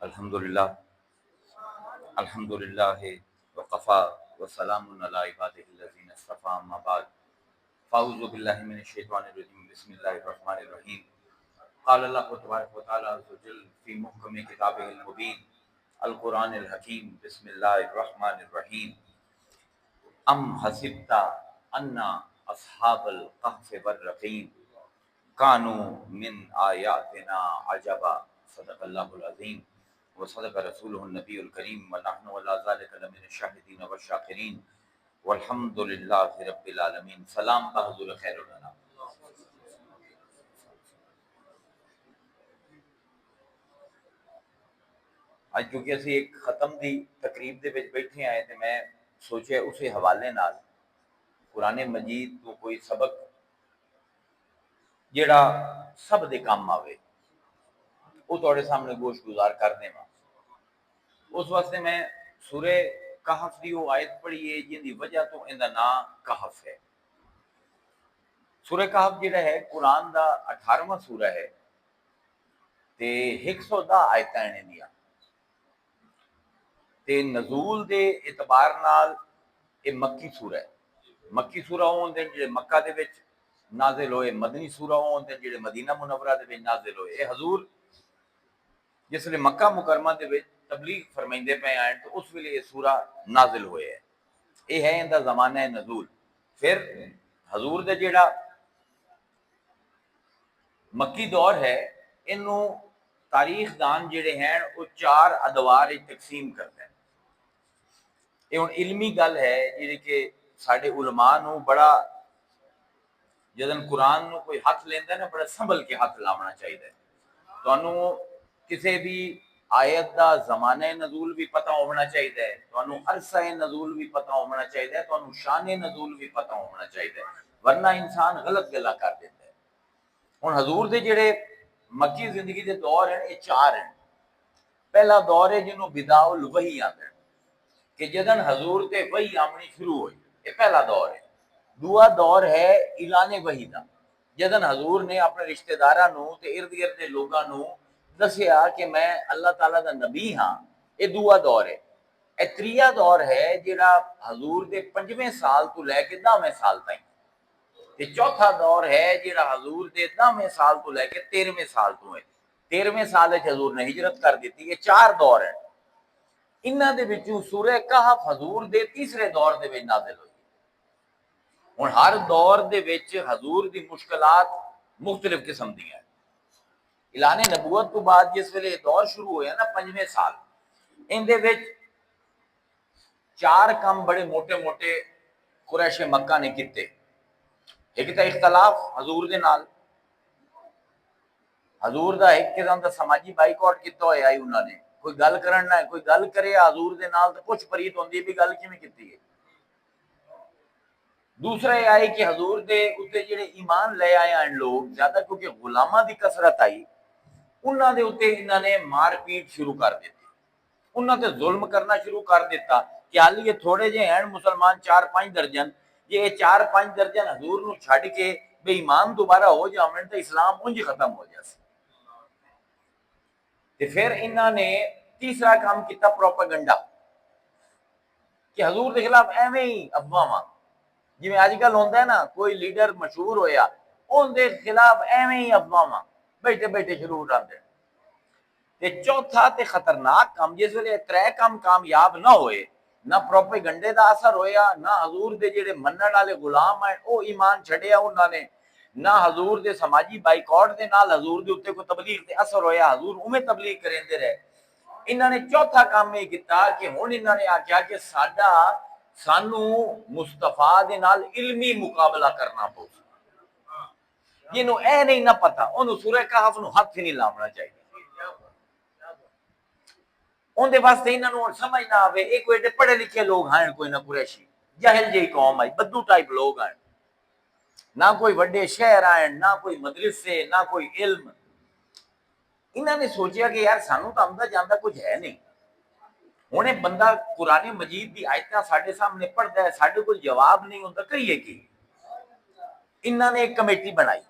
الحمدللہ الحمدللہ وقفا وسلام علی عبادہ الذین اصطفیٰ اما بعد فاعوذ باللہ من الشیطان الرجیم بسم اللہ الرحمن الرحیم قال اللہ تبارک و تعالی عز وجل فی محکم کتابہ المبین القرآن الحکیم بسم اللہ الرحمن الرحیم ام حسبت ان اصحاب القہف والرقیم کانوا من آیاتنا عجبا صدق اللہ العظیم وصدق رسولہ النبی الکریم ونحن علی ذلک لمن الشاہدین والشاکرین والحمد للہ رب العالمین۔ سلام بحضور خیر الانام۔ اج کیونکہ اسی ایک ختم دی تقریب دے وچ بیٹھے آئے تے میں سوچیا اسی حوالے نال قرآن مجید تو کوئی سبق جیڑا سب دے کام آوے وہ تھوڑے سامنے گوش گزار کر دیں۔ اس واسطے میں سورہ کہف دی وہ آیت پڑھی ہے جن دی وجہ تو ان دا نام کہف ہے۔ سورہ کہف جڑا ہے قرآن دا 18واں سورہ ہے تے 110 آیتاں نے دیا تے نزول دے اعتبار نال یہ مکی سورہ ہے۔ مکی سورہ ہون دے جڑے مکہ دے وچ نازل ہوئے، مدنی سورہ ہون دے جڑے مدینہ منورہ دے وچ نازل ہوئے۔ اے حضور جس لئے مکہ مکرمہ دے وچ تبلیغ فرمائندے پہ آئیں تو اس ویلے یہ سورہ نازل ہوئے ہے۔ یہ ہے ان دا زمانہ نزول۔ پھر حضور دے جیڑا مکی دور ہے انہوں تاریخ دان جڑے ہیں وہ 4 ادوار تقسیم کرتے ہیں۔ یہ ان علمی گل ہے جی کہ ساڑھے علماء نو بڑا جدن قرآن نو کوئی ہاتھ لیندہ ہے نا بڑا سنبھل کے ہاتھ لاؤنا چاہیے۔ تو انہوں کسی بھی آیت دا زمانہ نزول بھی پتہ ہونا چاہیے، تو انہوں عرصہ نزول بھی پتہ ہونا چاہیے، تو انہوں شان نزول بھی پتہ ہونا چاہیے، ورنہ انسان غلط گلا کر دیتا ہے۔ ہن حضور دے جڑے مکی زندگی دے دور ہیں یہ 4 ہیں۔ پہلا دور ہے جنہوں بداء الوحی آتا ہے کہ جدن حضور تے وحی آمنی شروع ہوئی، یہ پہلا دور ہے۔ دوسرا دور ہے اعلان وحی دا، جدن حضور نے اپنے رشتہ داراں نو تے ارد گرد دے لوگاں نو دسیا کہ میں اللہ تعالیٰ دا نبی ہاں، یہ دوسرا دور ہے۔ یہ تیسرا دور ہے جڑا حضور دے 5ویں سال تو لے کے 10ویں سال تائیں۔ یہ چوتھا دور ہے جڑا حضور دے 10ویں سال تو لے کے 13ویں سال تو ہے۔ 13ویں سال وچ حضور نے ہجرت کر دیتی۔ یہ 4 دور ہیں۔ انہاں دے وچوں سورہ کہف حضور دے تیسرے دور دے وچ نازل ہوئی۔ ہن ہر دور دے وچ حضور دی مشکلات مختلف قسم دی ہیں۔ اعلان نبوت تو بعد جس ویلے دور شروع ہویا نا 5ویں سال، ان دے وچ 4 کام بڑے موٹے موٹے قریش مکہ نے کیتے۔ ایک تا اختلاف حضور دے نال، حضور دا ایک قسم دا سماجی بائیکاٹ کیتا ہویا ہے انہوں نے، کوئی گل کرن نہ کوئی گل کرے حضور دے نال تو کچھ پریت ہوندی بھی گل کیویں کیتی ہے۔ دوسرا یہ آئی کہ حضور دے اتے جڑے ایمان لے آئے ہیں لوگ زیادہ کیونکہ غلامہ دی کثرت آئی، انہاں دے اتے انہاں نے مار پیٹ شروع کر دیتی، انہاں تے ظلم کرنا شروع کر دیتا کہ حال یہ تھوڑے جے ہیں مسلمان 4-5 درجن، یہ 4-5 درجن حضور نو چھڑ کے بے ایمان دوبارہ ہو جاویں تو اسلام انج ختم ہو جاسی۔ تے پھر انہاں نے تیسرا کام کیتا پروپیگنڈا کہ حضور کے خلاف ایویں ہی افواہاں جی میں آج کل ہوتا ہے نا کوئی لیڈر مشہور ہویا ان دے خلاف ایویں ہی افواہاں بیٹھے بیٹھے شروع ہو جاتے ہیں۔ تے چوتھا تے خطرناک کام جس ویلے 3 کام کامیاب نہ ہوئے، نہ پروپیگنڈے دا اثر ہویا، نہ حضور دے جڑے منن والے غلام ہیں او ایمان چھڈیا انہاں نے، نہ حضور دے سماجی بائیکاٹ دے نال حضور دے اوتے کوئی تبلیغ تے اثر ہویا، حضور اوویں تبلیغ کریندے رہے۔ انہاں نے چوتھا کام یہ کیتا کہ ہن انہاں نے آکھیا کہ سانو مصطفیٰ دے نال علمی مقابلہ کرنا پو، جنوں اے نہیں نہ پتا انہوں سورہ کہف نو ہاتھ ہی نہیں لاونا چاہیے۔ ان دے واسطے انہاں نوں سمجھ نہ آوے اے کوئی ایڈے پڑھے لکھے لوگ ہیں کوئی نہ قریشی، جاہل جہی قوم آئی، بدو ٹائپ لوگ ہیں، نہ کوئی وڈے شہر آئیں، نہ کوئی مدرسے، نہ کوئی علم۔ انہاں نے سوچیا کہ یار سانو تو آمدہ جاندہ کچھ ہے نہیں، ہونے بندہ قرآن مجید دی آیتاں ساڑھے سامنے پڑھتا ہے، ساڑھے کوئی جواب نہیں ہوتا، کریے کی۔ انہاں نے ایک کمیٹی بنائی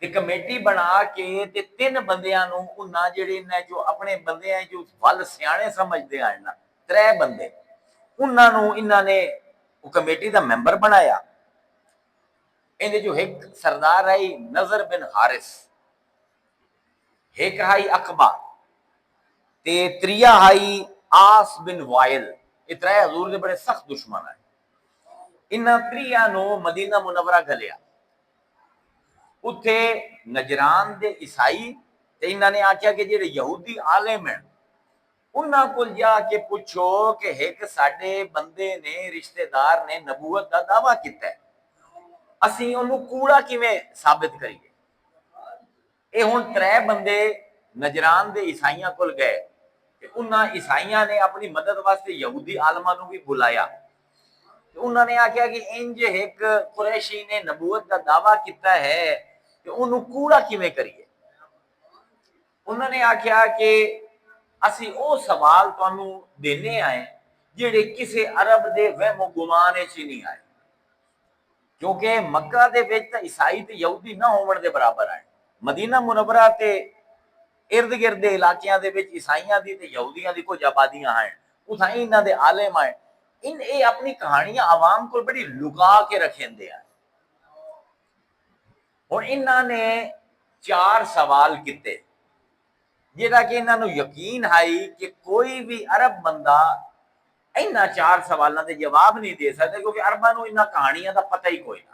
ایک کمیٹی بنا کے تے 3 بندیاں نو انہاں جڑے نے جو اپنے بندے ہیں جو ول سیانے سمجھدے ہیں نا 3 بندے انہاں نو انہاں نے وہ کمیٹی دا ممبر بنایا. اندے جو ایک سردار ہے نظر بن حارث، ایک ہے اقبا تے تریا ہے آس بن وائل. یہ 3 حضور دے بڑے سخت دشمن ہیں. انہاں 3 نو مدینہ منورہ گلیا. اتھے نجران دے عیسائی تے انہاں نے آکھیا کہ جڑے یہودی عالم ہیں انہاں کو جا کے پوچھو کہ ایک ساڈے بندے نے رشتہ دار نے نبوت دا دعویٰ کیتا ہے، اسی انہوں کوڑا کیویں ثابت کریے. اے ہن 3 بندے نجران دے عیسائیاں کول گئے کہ انہاں عیسائیاں نے اپنی مدد واسطے یہودی عالماں نو بھی بلایا. انہوں نے آکھیا کہ انج ایک قریشی نے نبوت کا دعویٰ کیتا ہے کہ انہوں کوڑا کیویں کریے. انہوں نے آکھیا کہ اسی او سوال تانوں دینے آئے جڑے کسے عرب دے وہم و گمان وچ نہیں آئے، کیونکہ مکہ دے وچ تے عیسائی تے یہودی نہ ہون دے برابر آئے. مدینہ منورہ تے ارد گرد دے علاقیاں دے وچ عیسائیاں دی تے یہودیاں دی کچھ آبادیاں ہیں، اتھائیں انہاں دے عالم آئے. ان اے اپنی کہانیاں عوام کو بڑی لکا کے رکھیندے ہیں. ہن انہاں نے 4 سوال کیتے جہاں کہ انہاں نو یقین ہے کہ کوئی بھی عرب بندہ انہاں 4 سوالاں دے جواب نہیں دے سکتا، کیونکہ عرباں نو انہاں کہانیاں دا پتہ ہی کوئی نہ.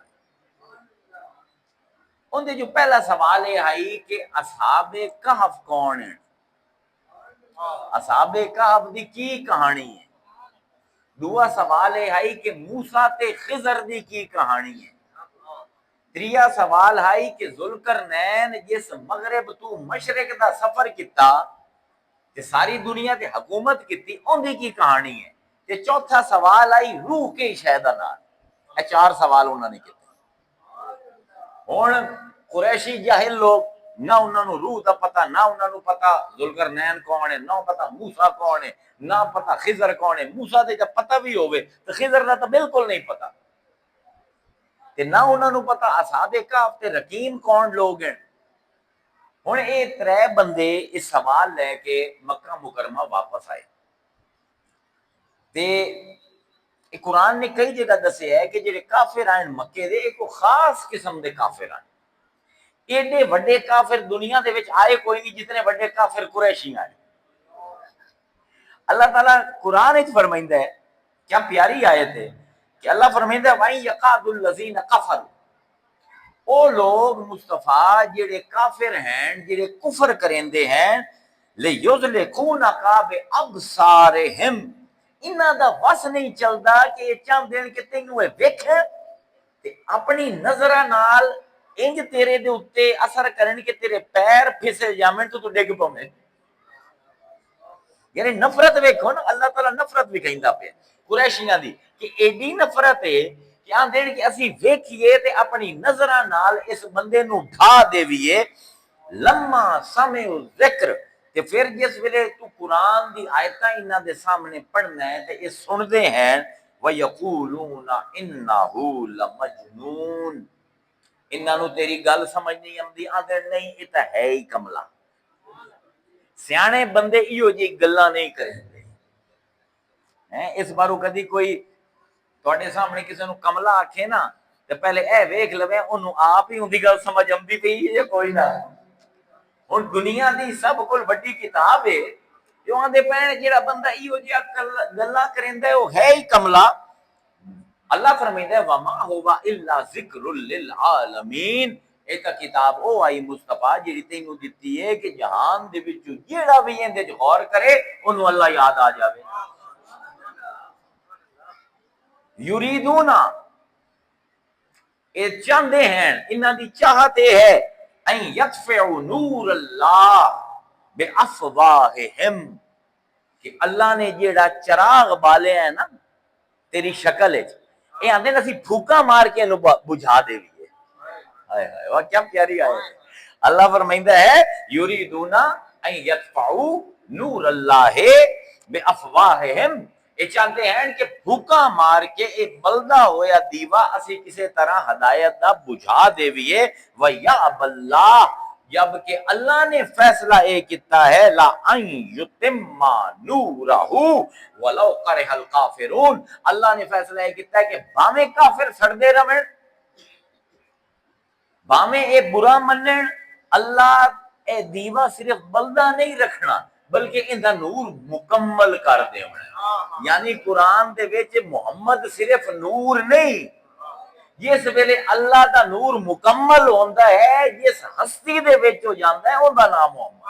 ان دے جو پہلا سوال یہ ہے کہ اصحاب کہف کون ہیں، اصحاب کہف دی کی کہانی ہے. دوسرا سوال یہ ہے کہ موسیٰ تے خضر دی کی کہانی ہے. تریا سوال ہے کہ ذوالقرنین جس مغرب تو مشرق دا سفر کیتا تے ساری دنیا تے حکومت کیتی ان دی کی کہانی ہے. تے چوتھا سوال ہے روح کے شہدا نال. یہ 4 سوال انہوں نے کیتے. ہن قریشی جاہل لوگ نہ انہوں نے روح دا پتہ، نہ انہوں نے پتہ ذوالقرنین کون ہے، نہ پتہ موسیٰ کون ہے، نہ پتہ خضر کون ہے. موسیٰ دے جب پتہ بھی ہوئے تو خضر دا تو بالکل نہیں پتہ. تے نہ انہوں نے پتہ اصحاب کہف تے رقیم کون لوگ ہیں. ہن اے 3 بندے اس سوال لے کے مکہ مکرمہ واپس آئے. تے قرآن نے کئی جگہ دسے ہے کہ جڑے کافر آئے مکے دے ایک خاص قسم دے کافر آئے. ایڈے وڈے کافر دنیا دے وچ آئے کوئی نہیں جتنے وڈے کافر قریشی آئے. اللہ تعالیٰ قرآن وچ فرمائندا ہے، کیا پیاری آیت ہے کہ اللہ فرمائندا ہے وَإِن يَقَعْدُ الَّذِينَ كَفَرُوا، او لوگ مصطفیٰ جڑے کافر ہیں جڑے کفر کریندے ہیں لِيُزْلِقُونَكَ بِأَبْصَارِهِمْ، انہاں دا وس نہیں چلدا کہ یہ چاہندے کہ تینوں ویکھیں تے اپنی نظراں نال انج تیرے دے اتے اثر کرن کہ تیرے پیر پھسل جاویں تو ڈگ پویں. یعنی نفرت ویکھو نا، اللہ تعالیٰ نفرت بھی کہندا پیا قریشیاں دی کہ ایڈی نفرت ہے کہ آندے کہ اسی ویکھیے تے اپنی نظراں نال اس بندے نو ڈھا دیویے. لما سمعوا ذکر، کہ پھر جس ویلے تو قرآن دی آیتاں انہاں دے سامنے پڑھنا ہے تے یہ سن دے ہیں وَيَقُولُونَ إِنَّهُ لَمَجْنُونَ، انہاں نو تیری گل سمجھ نہیں آندی، آندے نہیں یہ تے ہے ہی کملا. سیانے بندے ایو جی گلاں نہیں کرتے. اس بارو کدی کوئی تواڈے سامنے کسی نو کملا آکھے نا تے پہلے اے ویکھ لوے اونوں آپ ہی اُندی گل سمجھ آندی پئی ہے یا کوئی نہ. ہن دنیا دی سب کول وڈی کتاب ہے جو آندے پین جڑا بندہ ایو جی گلاں کریندا ہے وہ ہے ہی کملا. اللہ فرمائندا ہے وما هو الا ذکر للعالمین، ایک کتاب او آئی مصطفیٰ جڑی تینوں دتی ہے کہ جہان دے وچ جیڑا بھی ایندے وچ غور کرے اونوں اللہ یاد آ جاوے. یریدون، اے چاہندے ہیں، انہاں دی چاہت یہ ہے ان یطفئوا نور اللہ بافواہہم، کہ اللہ نے جیڑا چراغ بالے ہیں نا تیری شکل ہے، یہ آندے اسی پھوکا مار کے انہوں بجھا دے لیے. ہائے ہائے واہ کیا پیاری آیت ہے. اللہ فرمائندہ ہے یریدون ان یطفئوا نور اللہ بافواہہم، یہ چاہتے ہیں کہ بھوکا مار کے ایک بلدا ہویا دیوا اسی کسی طرح ہدایت دا بجھا دیویے وَيَعْبَ اللَّهُ جبکہ اللہ نے فیصلہ یہ کیتا ہے لا ان یتم نورہ ولو کرہ الکافرون، اللہ نے فیصلہ یہ کیتا ہے کہ بھاویں کافر سڑدے رہن، بھاویں اے برا منن، اللہ اے دیوا صرف بلدا نہیں رکھنا بلکہ اندا نور مکمل کر دیونا۔ یعنی قرآن دے وچ محمد صرف نور نہیں، جس ویلے اللہ دا نور مکمل ہوندا ہے جس ہستی دے وچ ہو جاندا ہے اوندا نام محمد۔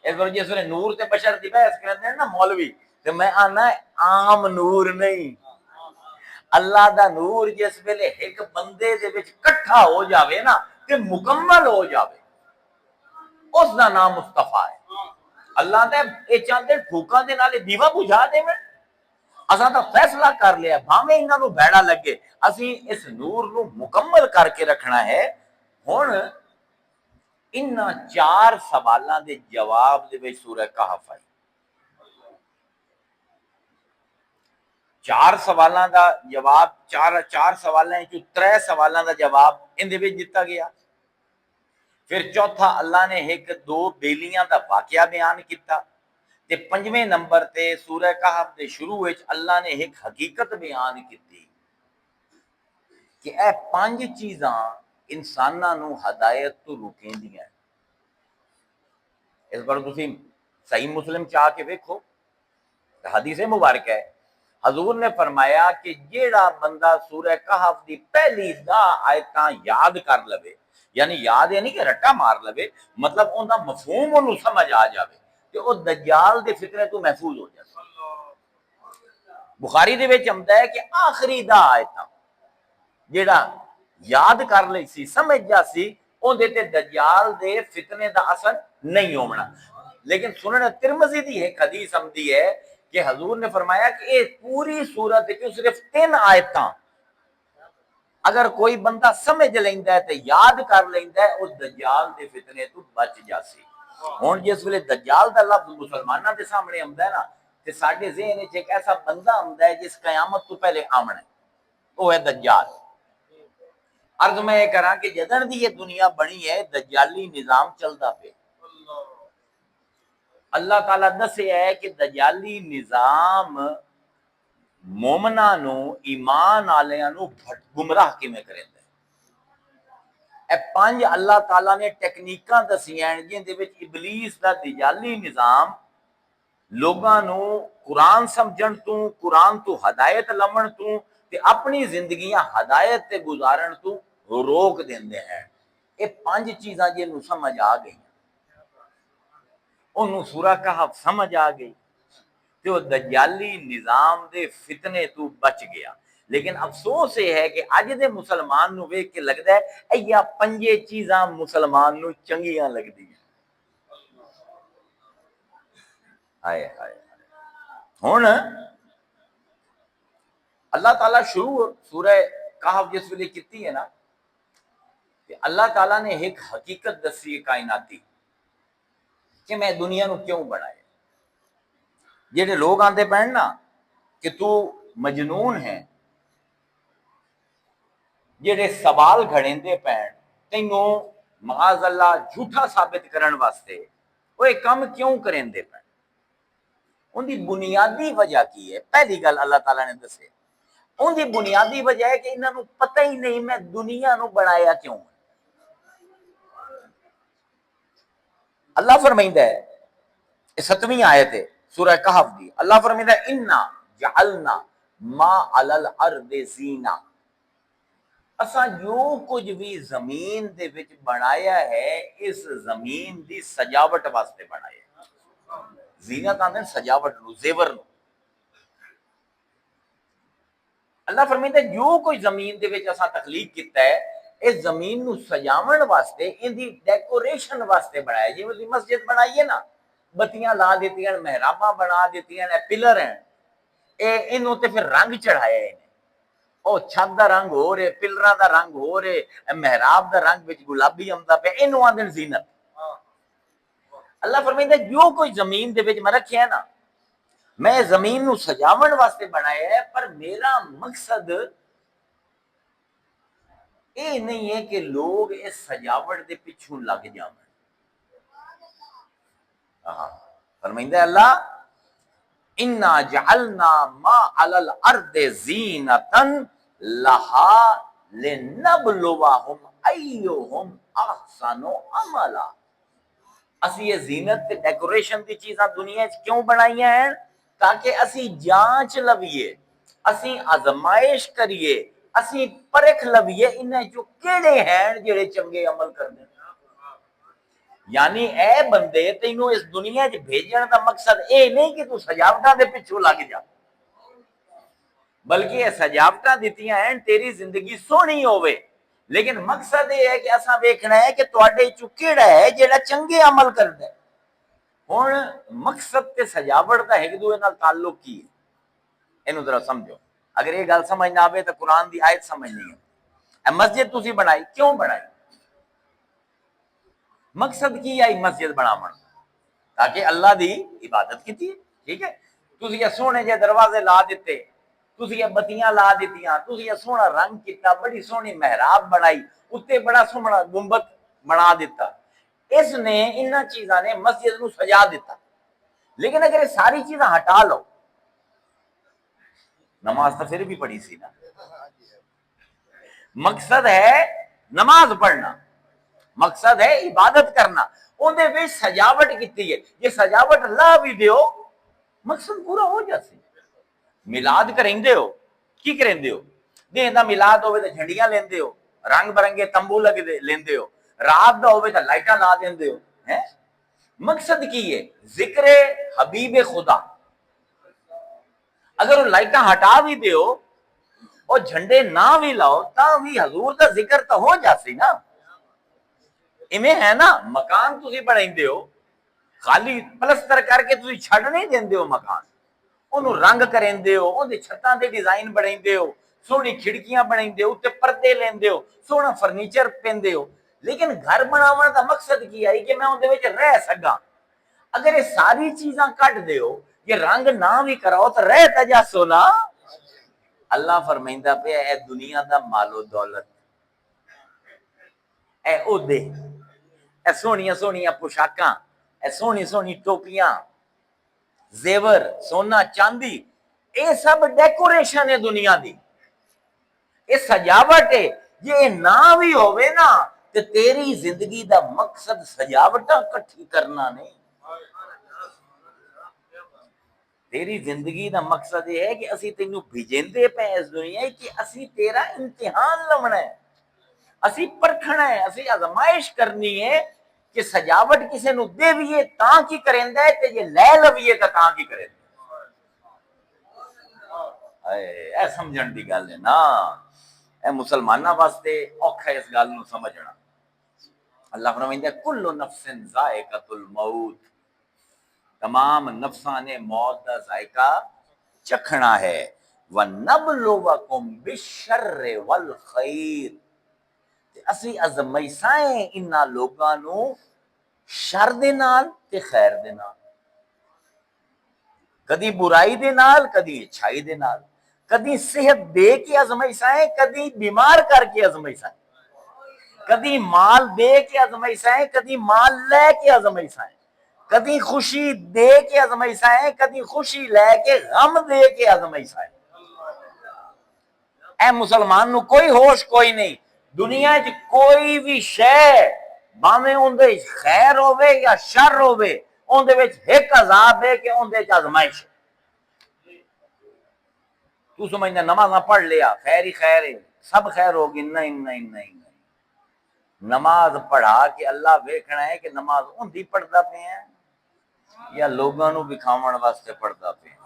اس پر جس ویلے نور تے بشر دی بحث کرتے ہیں نا مولوی، تے میں آنا عام نور نہیں، اللہ دا نور جس ویلے ایک بندے دے وچ کٹھا ہو جاوے نا تے مکمل ہو جاوے، اس دا نام مصطفیٰ ہے۔ اللہ نے یہ چاہتے ٹھوکاں دے نالے دیوا بجھا دے میں، اساں تا فیصلہ کر لیا بھاویں انہاں نوں بھیڑا لگے اسی اس نور نو مکمل کر کے رکھنا ہے۔ ہن انہاں 4 سوالاں دے جواب دے وچ سورہ کہف آئی، 4 سوالاں دا جواب، چار سوالاں چوں 3 سوالاں دا جواب ان دے وچ دتا گیا۔ پھر چوتھا اللہ نے ایک 2 بیلیاں دا واقعہ بیان کیتا، تے 5ویں نمبر تے سورہ کہف دے شروع وچ اللہ نے ایک حقیقت بیان کیتی کہ اے 5 چیزاں انساناں نوں ہدایت تو روکیندیاں۔ اس پر تسی صحیح مسلم چاہ کے دیکھو، حدیث مبارک ہے، حضور نے فرمایا کہ جیڑا بندہ سورہ کہف دی پہلی 10 آیتاں یاد کر لوے، یعنی یاد ہے نہیں کہ رٹا مار لوے، مطلب ان دا مفہوم انہوں سمجھ آ جاوے کہ وہ دجال دے فتنے تو محفوظ ہو جائے۔ بخاری دے وچ آندا ہے کہ آخری 10 آیتاں جیڑا یاد کر لئی سی سمجھ جا سی اون دے تے دجال دے فتنے دا اثر نہیں ہونا۔ لیکن سنن ترمذی دی ایک حدیث آمدی ہے کہ حضور نے فرمایا کہ یہ پوری سورت وچ صرف 3 آیتاں اگر کوئی بندہ سمجھ لیندا ہے تے یاد کر لیندا ہے اس دجال دے فتنے تو بچ جاسی۔ ہن جس ویلے دجال دا لفظ مسلماناں دے سامنے آندا ہے نا تے ساڈے ذہن وچ ایک ایسا بندہ آندا ہے جس قیامت تو پہلے آمنا ہے، وہ ہے دجال۔ عرض میں یہ کراں کہ جدن دی یہ دنیا بنی ہے دجالی نظام چلدا پیا۔ اللہ تعالیٰ دسیا ہے کہ دجالی نظام مومناں نو ایمان والیاں نو گمراہ کیویں کریندا ہے۔ اے 5 اللہ تعالیٰ نے ٹیکنیکاں دسیاں جن دے وچ ابلیس دا دجالی نظام لوگاں نو قرآن سمجھن تو، قرآن تو ہدایت لمن تو تے اپنی زندگیاں ہدایت تے گزارن تو روک دیندے ہیں۔ یہ 5 چیزاں جنوں سمجھ آ گئی، انہوں سورہ کہف سمجھ آ گئی کہ وہ دجالی نظام دے فتنے تو بچ گیا۔ لیکن افسوس یہ ہے کہ اج دے مسلمان نو ویکھ کے لگدا ہے ایا 5 چیزاں مسلمان نو چنگیاں لگدی ہیں۔ ہائے ہائے ہن اللہ تعالیٰ شروع سورہ کہف جس ویلے کیتی ہے نا کہ اللہ تعالیٰ نے ایک حقیقت دسی ہے کائناتی کہ میں دنیا نو کیوں بنایا۔ جڑے لوگ آندے پہن نا کہ تو مجنون ہے، جڑے سوال گھڑیندے پہن تینوں معاذ اللہ جھوٹا ثابت کرن واسطے وہ ایک کام کیوں کریندے پہن، ان دی بنیادی وجہ کی ہے؟ پہلی گل اللہ تعالیٰ نے دسے ان دی بنیادی وجہ ہے کہ انہاں نو پتہ ہی نہیں میں دنیا نو بنایا کیوں۔ اللہ فرمائندا ہے 7ویں آیت ہے سورہ کہف دی، اللہ فرمائندا ہے انا جعلنا ما علی الارض زینہ، اساں جو کچھ بھی زمین دے وچ بنایا ہے اس زمین دی سجاوٹ واسطے بنایا ہے۔ زینت آندے سجاوٹ نو، زیور نو۔ اللہ فرمائندا ہے جو کوئی زمین دے وچ اساں تخلیق کیتا ہے اس زمین نو سجاون واسطے، ان دی ڈیکوریشن واسطے بنایا۔ جویں دی مسجد بنائی ہے نا، بتیاں لا دیتیاں، محراباں بنا دیتیاں، پلر ہیں، انہوں تے پھر رنگ چڑھایا ہے، او چھت دا رنگ ہو رہے، پلراں دا رنگ ہو رہے، محراب دا رنگ وچ گلابی آندا پیا، اینوں آندے زینت۔ اللہ فرمائندا ہے جو کوئی زمین دے وچ میں رکھیا ہے نا میں زمین نو سجاون واسطے بنایا ہے، پر میرا مقصد یہ نہیں ہے کہ لوگ اس سجاوٹ دے پیچھوں لگ جاؤں۔ فرمائندہ اللہ انا جعلنا ما علی الارض زینتا لہا لنبلوہم ایہم احسن عملا۔ اسی یہ زینت تے ڈیکوریشن دی چیزاں دنیا وچ کیوں بنائیاں ہیں؟ تاکہ اسی جانچ لویے، اسی آزمائش کریے، اسی پرکھ لویے انہیں جو کیڑے ہیں جڑے چنگے عمل کرنے۔ یعنی اے بندے تینوں اس دنیا وچ بھیجن دا مقصد اے نہیں کہ تو سجاوٹاں دے پیچھے لگ جا، بلکہ یہ سجاوٹاں دتیاں ہیں تیری زندگی سونی ہوئے، لیکن مقصد یہ ہے کہ اساں ویکھنا ہے کہ تواڈے چوں کیڑا ہے جڑا چنگے عمل کردا ہے۔ ہن مقصد تے سجاوٹ دا ایک دوسرے نال تعلق کی ہے، اینو ذرا سمجھو۔ اگر یہ گل سمجھ نہ آوے تو قرآن دی آیت سمجھنی ہے۔ اے مسجد تسی بنائی کیوں بنائی؟ مقصد کی ہے مسجد بناون؟ تاکہ اللہ دی عبادت کیتی ہے، ٹھیک ہے؟ تسی یہ سونے جے دروازے لا دیتے، تسی یہ بتیاں لا دیتیاں، تسی یہ سونا رنگ کیتا، بڑی سونی محراب بنائی، اتنے بڑا سونا گنبد بنا دیتا، اس نے انہاں چیزاں نے مسجد نو سجا دیتا۔ لیکن اگر یہ ساری چیزاں ہٹا لو، نماز تو پھر بھی پڑھی سی نا۔ مقصد ہے نماز پڑھنا، مقصد ہے عبادت کرنا، اندے وچ سجاوٹ کیتی ہے، یہ سجاوٹ لا بھی دیو مقصد پورا ہو جاسی۔ میلاد کریندے ہو، کی کریندے ہو؟ دین دا میلاد ہوئے تو جھنڈیاں لیندے ہو، رنگ برنگے تمبو لگ لیندے ہو، رات دا ہوئے تو لائٹاں لا دیندے ہو، مقصد کی ہے؟ ذکر حبیب خدا۔ اگر وہ لائٹاں ہٹا بھی دیو اور جھنڈے نہ بھی لاؤ تا بھی حضور دا ذکر تو ہو جاسی نا۔ ایویں ہے نا، مکان تسی بنائیندے ہو، خالی پلستر کر کے تسی چھڈ نہیں دیندے ہو مکان، انہوں رنگ کریندے ہو، اون دے چھتاں دے ڈیزائن بنائیندے ہو، سونی کھڑکیاں بنائیندے ہو، تے پردے لیندے ہو، سونا فرنیچر پیندے ہو، لیکن گھر بناون دا مقصد کی ہے کہ میں اون دے وچ رہ سکاں۔ اگر یہ ساری چیزاں کٹ دیو، یہ رنگ نہ بھی کراؤ تو رہ تا جا سونا۔ اللہ فرمائندہ پہ اے دنیا دا مال و دولت، اے عہدے، اے سونیاں سونیاں پوشاکاں، اے سونی سونی ٹوپیاں، زیور، سونا چاندی، یہ سب ڈیکوریشن ہے دنیا دی، یہ سجاوٹ ہے۔ یہ نہ بھی ہوئے نا تو تیری زندگی دا مقصد سجاوٹاں کٹھی کرنا نہیں، تیری زندگی دا مقصد یہ ہے کہ اسی تینوں بھیجندے پہ اس دنیا کہ اسی تیرا امتحان لونا ہے، اسی پرکھنا ہے، اسی آزمائش کرنی ہے کہ سجاوٹ کسے نو دے ویے تاں کی کریندا ہے تے یہ لے لویے تاں کی کریندا ہے۔ اے سمجھن دی گل ہے نا، اے مسلماناں واسطے اوکھا اس گل نو سمجھنا۔ اللہ فرمائندا ہے کل نفس ذائقۃ الموت، تمام نفساں نے موت دا ذائقہ چکھنا ہے۔ وَنَبْلُوَكُمْ بِالشَّرِّ وَالْخَيْرِ، اسی ازمائشائیں انہاں لوگاں نو شر دے نال تے خیر دے نال، کدی برائی دے نال کدی اچھائی دے نال، کدی صحت دے کے ازمائشائیں، کدی بیمار کر کے ازمائشائیں، کدی مال دے کے ازمائشائیں، کدی مال لے کے ازمائشائیں، کدی خوشی دے کے ازمائشائیں، کدی خوشی لے کے غم دے کے ازمائشائیں۔ اے مسلمان نو کوئی ہوش کوئی نہیں، دنیا وچ کوئی بھی شے باویں اون دے خیر ہوے یا شر ہوے، اون دے وچ ایک عذاب ہے کہ اون دے وچ آزمائش ہے۔ تو سمجھنا نمازاں پڑھ لیا خیر ہی خیر ہے، سب خیر ہوگی، نہیں نہیں نہیں، نماز پڑھا کہ اللہ ویکھنا ہے کہ نماز اندھی پڑھدا پے ہیں یا لوگاں نو دکھاون واسطے پڑھدا پے ہیں۔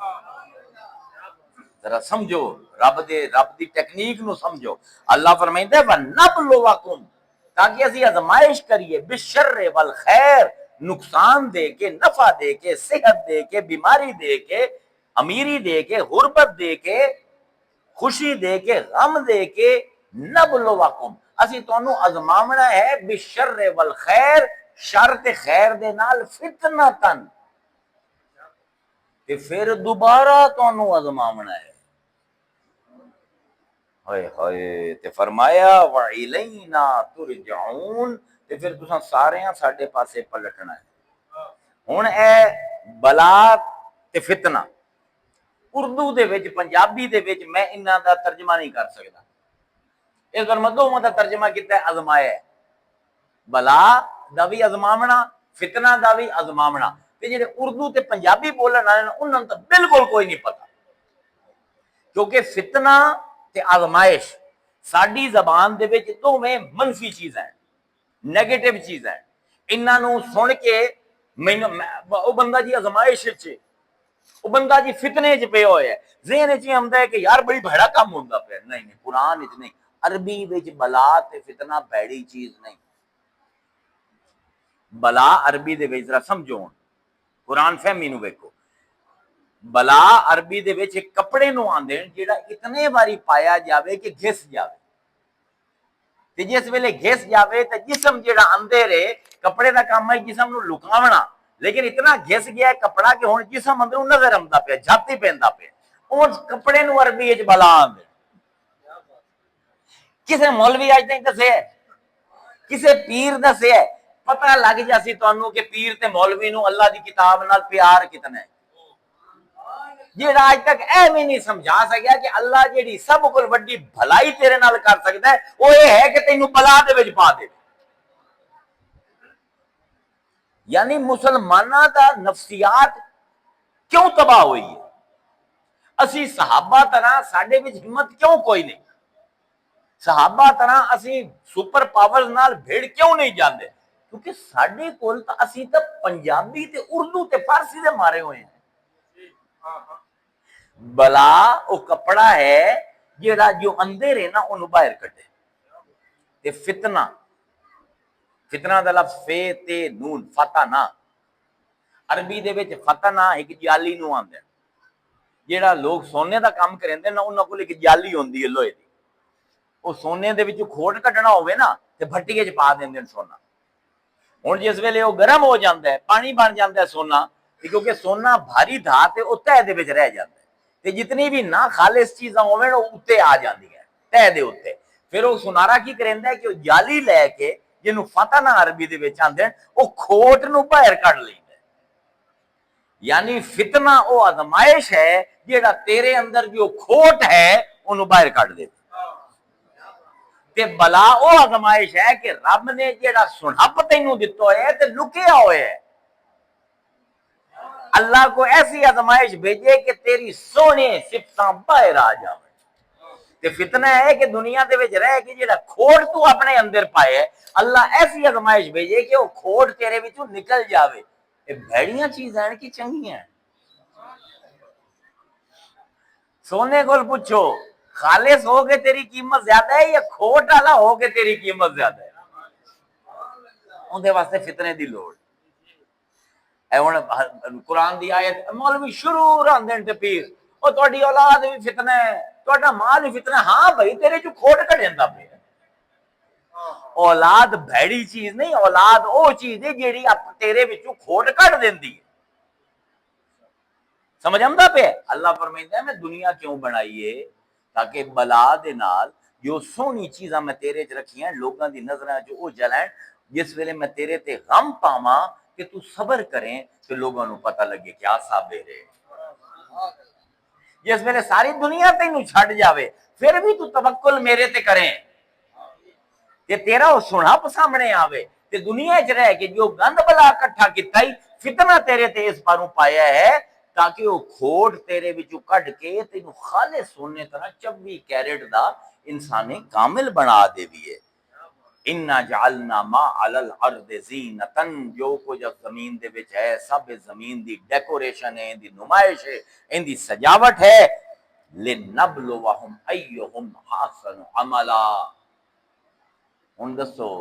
ذرا سمجھو، رب دی ٹیکنیک نو سمجھو۔ اللہ فرمائندا ہے وَنَبْلُوَكُمْ، تاکہ اسی آزمائش کریے، بالشر والخیر، نقصان دے کے، نفع دے کے، صحت دے کے، بیماری دے کے، امیری دے کے، غربت دے کے، خوشی دے کے، غم دے کے، نبلوکم، اسی تانوں ازماونا ہے، بالشر والخیر، شر تے خیر دے نال فتنتن، تے پھر دوبارہ تانوں آزماونا ہے. ہائے ہائے تے فرمایا وَإِلَيْنَا تُرْجَعُونَ تے پھر تساں ساریاں ساڈے پاسے پلٹنا ہے. ہن اے بلا تے فتنہ اردو دے وچ پنجابی دے وچ میں انہاں دا ترجمہ نہیں کر سکدا. اس پر مدعو دا ترجمہ کیتا ہے آزمایا ہے. بلا دا بھی آزماونا, فتنہ دا بھی آزماونا. تے جڑے اردو تے پنجابی بولن والے انہاں نوں تے بالکل کوئی نہیں پتہ, کیونکہ فتنہ تے آزمائش ساڈی زبان دے وچ دوویں منفی چیزاں ہیں, نیگیٹو چیزاں ہیں. انہاں نوں سن کے مینوں او بندہ جی آزمائش وچ, او بندہ جی فتنے وچ پیا ہویا ہے, ذہن وچ آندا ہے کہ یار بڑی بھڑا کام ہوندا پیا. نہیں قرآن وچ نہیں, عربی وچ بلا تے فتنہ بھڑی چیز نہیں. بلا عربی دے وچ ذرا سمجھو, قرآن فہمی نو ویکھو. بلا عربی دے وچ ایک کپڑے نو آندے جیڑا اتنے باری پایا جاوے کہ گھس جاوے. تے جس ویلے گھس جاوے تے جسم جیڑا اندر ہے, کپڑے دا کام ہے جسم نو لکاونا, لیکن اتنا گھس گیا ہے کپڑا کہ ہن جسم اندروں نظر آندا پیا, جھاتی پیندا پیا. اس کپڑے نو عربی وچ بلا آندے. کسے مولوی اج تک دسے ہے, کسے پیر دسے ہے؟ پتہ لگ جاسی تانوں کہ پیر تے مولوی نو اللہ دی کتاب نال پیار کتنا ہے. جیڑا آج تک اے بھی نہیں سمجھا سکیا کہ اللہ جیڑی سب کل وڈی بھلائی تیرے نال کر سکتا ہے وہ یہ ہے کہ تینوں بلا دے وچ پا دے. یعنی مسلماناں دا نفسیات کیوں تباہ ہوئی ہے؟ اسی صحابہ طرح ساڈے وچ ہمت کیوں کوئی نہیں؟ صحابہ طرح اسی سپر پاورز نال بھیڑ کیوں نہیں جاندے؟ کیونکہ ساڈے کول تا اسی تا پنجابی تے اردو تے فارسی دے مارے ہوئے ہیں. بلا او کپڑا ہے جیڑا جو اندر ہے نا انہوں باہر کٹے. تے فتنہ, فتنہ دا لفظ فے تے نون فتنہ, عربی دے وچ فتنہ ایک جالی نو آندا ہے. جیڑا لوگ سونے دا کام کریندے نا انہاں کول ایک جالی ہوندی ہے لوہے دی, او سونے دے وچوں کھوٹ کڈنا ہوے نا تے بھٹی وچ پا دیندے نے سونا. ہن جس ویلے او گرم ہو جاندا ہے, پانی بن جاندا ہے سونا, کیونکہ سونا بھاری دھات ہے او تہہ دے وچ رہ جاندا ہے. تے جتنی بھی نا خالص چیزاں ہوویں او اوتے آ جاندیاں تہہ دے اوتے. پھر وہ سنارا کی کریندا ہے کہ وہ جالی لے کے جنوں فتنہ عربی دے وچ آندے او کھوٹ نو باہر کڈ لیندا ہے. یعنی فتنہ او آزمائش ہے جیڑا تیرے اندر جو کھوٹ ہے انہوں باہر کڈ دے. تے بلا او آزمائش ہے کہ رب نے جیڑا سنہپ تینوں دتو ہے تے لکیا ہوئے ہے. اللہ کو ایسی آزمائش بھیجے کہ تیری سونے صفتاں باہر آ جاویں. تے فتنہ ہے کہ دنیا دے وچ رہ کے جیڑا کھوٹ تو اپنے اندر پائے, اللہ ایسی آزمائش بھیجے کہ وہ کھوٹ تیرے وچوں نکل جاوے. یہ بھڑیاں چیزاں ہیں کہ چنگیاں ہیں؟ سونے کول پوچھو خالص ہو کے تیری قیمت زیادہ ہے یا کھوٹ والا ہو کے تیری قیمت زیادہ ہے؟ اندے واسطے فتنے دی لوڑ. اے ہن قرآن دی آیت مولوی شروع راندے تے پیر او تہاڈی اولاد بھی فتنہ ہے, تہاڈا مال بھی فتنہ ہے. ہاں بھائی تیرے چوں کھوٹ کڈیندا پیا. اولاد بھڑی چیز نہیں, اولاد او چیز ہے جیڑی تیرے وچوں کھوٹ کڈ دیندی ہے. سمجھ آندا پیا؟ اللہ فرمیندا ہے میں دنیا کیوں بنائی ہے تاکہ بلا دے نال جو سونی چیزاں میں تیرے چ رکھیاں لوکاں دی نظراں چ او جلائیں. جس ویلے میں تیرے تے غم پاواں کہ تو صبر کریں تو لوگوں نوں پتہ لگے کیا صابر ہے. جس ویلے ساری دنیا تینوں چھڈ جاوے پھر بھی تو توکل میرے تے کریں کہ تیرا وہ سنہپ سامنے آوے. تے دنیا چ رہ کے جو گند بلا اکٹھا کیتا ہی فتنہ تیرے تے اس باروں پایا ہے تاکہ وہ کھوٹ تیرے وچوں کڈ کے تینوں خالص سونے طرح 24 کیرٹ دا انسان کامل بنا دے ہے. اِنَّا جَعَلْنَا مَا عَلَى الْأَرْضِ زِینَةً, جو کچھ زمین دے وچ ہے سب زمین دی ڈیکوریشن ہے, دی نمائش ہے, ان دی سجاوٹ ہے. لِنَبْلُوَهُمْ أَيُّهُمْ أَحْسَنُ عَمَلًا. ہن دسو,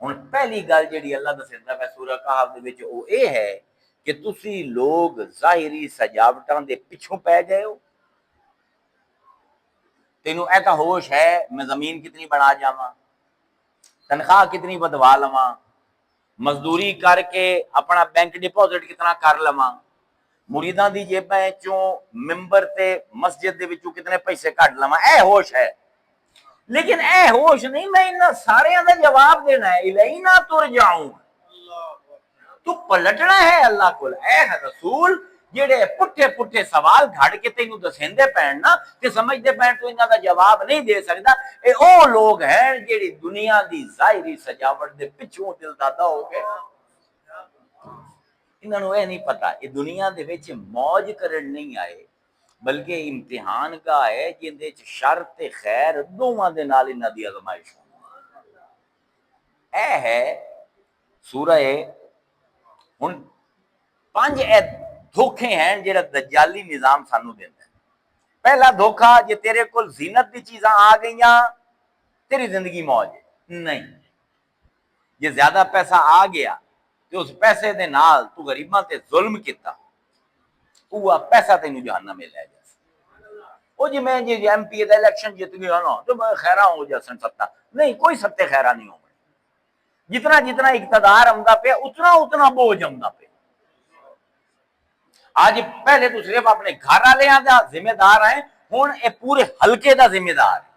ہن پہلی گل جیڑی اللہ دسیندا ہے سورہ کہف دے وچ او اے ہے کہ تسی لوگ ظاہری سجاوٹاں دے پیچھوں پے گئے ہو. تینوں ایسا ہوش ہے میں زمین کتنی بڑا جاواں, تنخواہ کتنی بدوا لواں, مزدوری کر کے اپنا بینک ڈپوزٹ کتنا کر لواں، مریداں دی جیباں چوں ممبر تے مسجد دے وچوں کتنے پیسے کٹ لواں، اے ہوش ہے۔ لیکن اے ہوش نہیں میں انہاں سارے دا جواب دینا ہے، الینا ترجعون، تو پلٹنا ہے اللہ کو۔ اے رسول جڑے پٹھے پٹھے سوال گھڑ کے تینوں دسیندے پین نا تے سمجھدے پین تو انہاں دا جواب نہیں دے سکدا، اے او لوگ ہیں جڑی دنیا دی ظاہری سجاوٹ دے پچھوں دل دادا ہو گئے۔ انہاں نوں اے نہیں پتا اے دنیا دے وچ موج کرن نہیں آئے بلکہ امتحان کا ہے جن دے شر تے خیر دوواں دے نال انہاں دی آزمائش اے ہے سورہ ہن 5 دھوکھے ہیں جڑا دجالی نظام سانو دیندا ہے۔ پہلا دھوکھا جے تیرے کول زینت دی چیزاں آ گئیاں تیری زندگی موج ہے، نہیں، جے زیادہ پیسہ آ گیا تے اس پیسے دے نال تو غریباں تے ظلم کیتا، وہ پیسہ تینوں جہنم میں لے جا۔ او جی میں جی ایم پی دا الیکشن جیت گیا نا تو میں خیراں ہو جاسن ستا، نہیں کوئی ستے خیراں نہیں ہو۔ جتنا جتنا اقتدار آمدا پہ اتنا اتنا بوجھ آمدا پہ۔ آج پہلے تو صرف اپنے گھر والے دا ذمہ دار ہیں، ہن اے پورے حلقے دا ذمہ دار ہے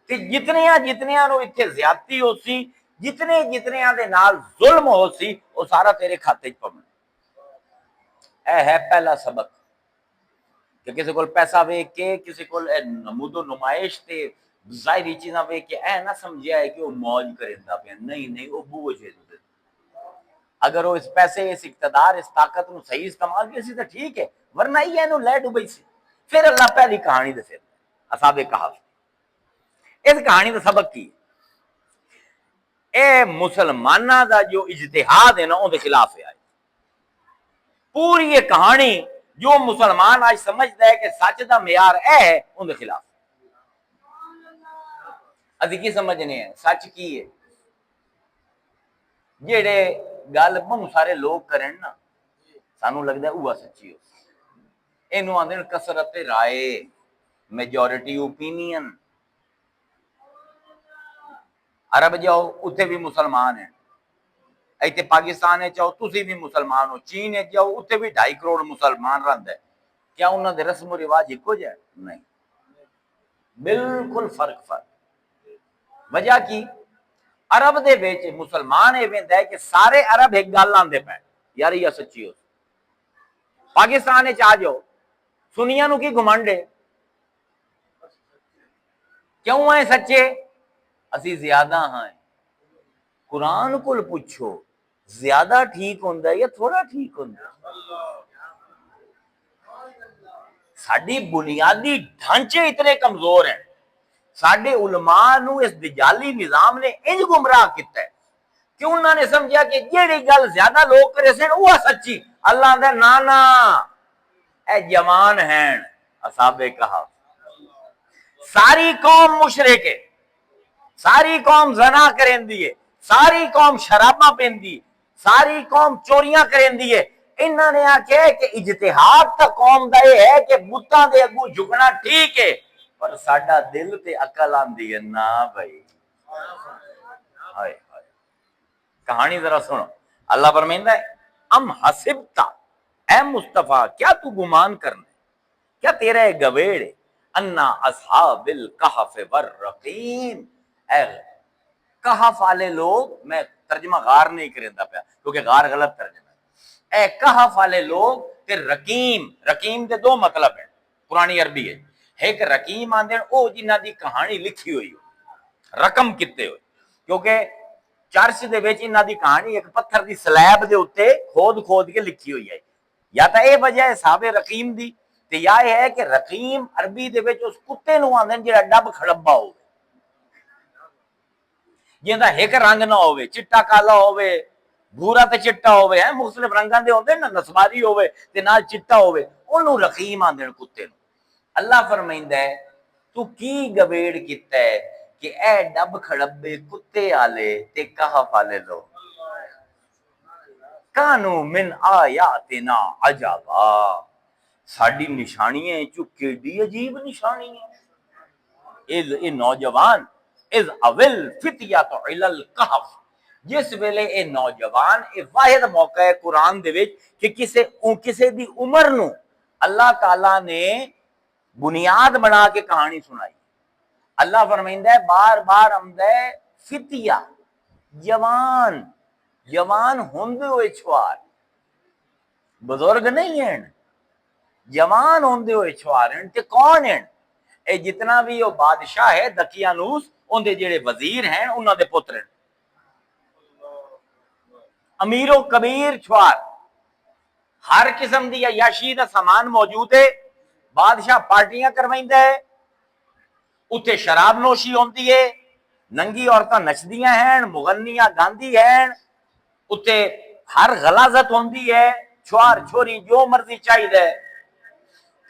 کہ جتنیاں نو اتنے زیادتی ہو سی، جتنیاں دے نال ظلم ہو سی، وہ سارا تیرے کھاتے چ پونا۔ اے ہے پہلا سبق کہ کسی کو پیسہ ویک کے، کسی کو نمود و نمائش تے ظاہری چیزاں ویک کے اے نہ سمجھیا ہے کہ وہ موج کریندا پیا، نہیں وہ بوجھ ہے۔ اگر وہ اس پیسے، اس اقتدار، اس طاقت نو صحیح استعمال کیسی تو ٹھیک ہے، ورنہ یہ نو لے ڈوبئی سی۔ پھر اللہ پہلی کہانی دسے اصحاب کہف۔ اس کہانی کا سبق کی اے مسلمانہ دا جو اجتہاد ہے نا اون دے خلاف ہے۔ پوری یہ کہانی جو مسلمان آج سمجھتا ہے کہ سچ دا معیار اے ہے اون دے خلاف۔ اسی کی سمجھنے ہیں سچ کی ہے جیڑے گل بہت سارے لوگ کرن نا سانو لگتا ہے وہ سچی ہو، اینو آندے کثرت رائے، میجورٹی اوپینین۔ عرب جاؤ اتنے بھی مسلمان ہیں، ایتھے پاکستان چاہو تسی بھی مسلمان ہو، چین جاؤ اتنے بھی 2.5 کروڑ مسلمان رہندا ہے، کیا انہاں دے رسم و رواج ایکو جائے؟ نہیں، بالکل فرق۔ وجہ کی عرب دے وچ مسلمان یہ ویندا ہے کہ سارے عرب ایک گل آندے پے یار یہ سچی ہو۔ پاکستان وچ آ جاؤ سنیاں نو کی گھمنڈ ہے، کیوں ہیں سچے؟ اسی زیادہ ہیں۔ قرآن کول پوچھو زیادہ ٹھیک ہوندا ہے یا تھوڑا ٹھیک ہوندا ہے؟ ساڈی بنیادی ڈھانچے اتنے کمزور ہیں، ساڈے علماء نو اس دجالی نظام نے انج گمراہ کیتا ہے کہ انہوں نے سمجھا کہ جیڑی گل زیادہ لوگ کرے سن وہ سچی۔ اللہ دے نانا اے جوان ہیں اصحاب کہف، ساری قوم مشرک ہے، ساری قوم زنا کریندی ہے، ساری قوم شراباں پیندی، ساری قوم چوریاں کریندی ہے۔ انہوں نے آکھیا کہ اجتہاد تا قوم دا یہ ہے کہ بتاں دے اگوں جھکنا ٹھیک ہے، پر ساڈا دل تے عقل آندی ہے نا بھائی۔ ہائے ہائے، کہانی ذرا سنو، اللہ فرمائندا ہے ام حسبتا، اے مصطفیٰ کیا تو گمان کرنا ہے، کیا تیرا یہ گویڑ ہے، انا اصحاب الکہف والرقیم، اے کہف والے لوگ، میں ترجمہ غار نہیں کریندا پیا کیونکہ غار غلط ترجمہ ہے، اے کہف والے لوگ تے رقیم، رقیم دے دو مطلب ہیں پرانی عربی ہے، ایک رقیم آندے او جنہ دی کہانی لکھی ہوئی ہو، رقم کتے ہوئے، کیونکہ چرچ دے وچ انہاں دی کہانی ایک پتھر دی سلیب دے اوتے کھود کے لکھی ہوئی ہے، یا تا اے وجہ ہے صاحب رقیم دی، تے یا یہ ہے کہ رقیم عربی دے وچ اس کتے نو آندے جڑا ڈب کھڑبا ہو، جیندا ایک رنگ نہ ہوے، چٹا کالا ہوے، بھورا تے چٹا ہوے، ہیں مختلف رنگاں دے ہوندے نا، نسواری ہوے تے نال چٹا ہوے، اونوں رقیم آندے کتے نو۔ اللہ فرمائندا ہے تو کی گویڑ کیتا ہے کہ اے ڈب کھڑبے کتے آلے تے کہف آلے لوگ کانو من آیاتنا عجبا، ساڈی نشانیاں چوں کیڑی عجیب نشانی ہے۔ اے نوجوان اذ اول فتیۃ الی الکہف، جس ویلے اے نوجوان اے واحد موقع ہے قرآن دے وچ کہ کسے دی عمر نو اللہ تعالی نے بنیاد بنا کے کہانی سنائی. اللہ فرمائندہ ہے بار بار آمدا ہے فتیہ جوان ہوندے ہوئے چھوار، بزرگ نہیں ہیں، جوان ہوندے ہوئے چھوار ہیں. تے کون ہیں؟ اے جتنا بھی وہ بادشاہ ہے دقیانوس ان دے جڑے وزیر ہیں انہاں دے پتر ہیں، امیر و کبیر چھوار. ہر قسم دی عیاشی دا سامان موجود ہے. بادشاہ پارٹیاں کروائندا ہے، اتنے شراب نوشی ہوندی ہے، ننگی عورتاں نچدیاں ہیں، مغنیاں گاندی ہیں، اتنے ہر غلاظت ہوندی ہے، چھوار چھوری جو مرضی چاہیے.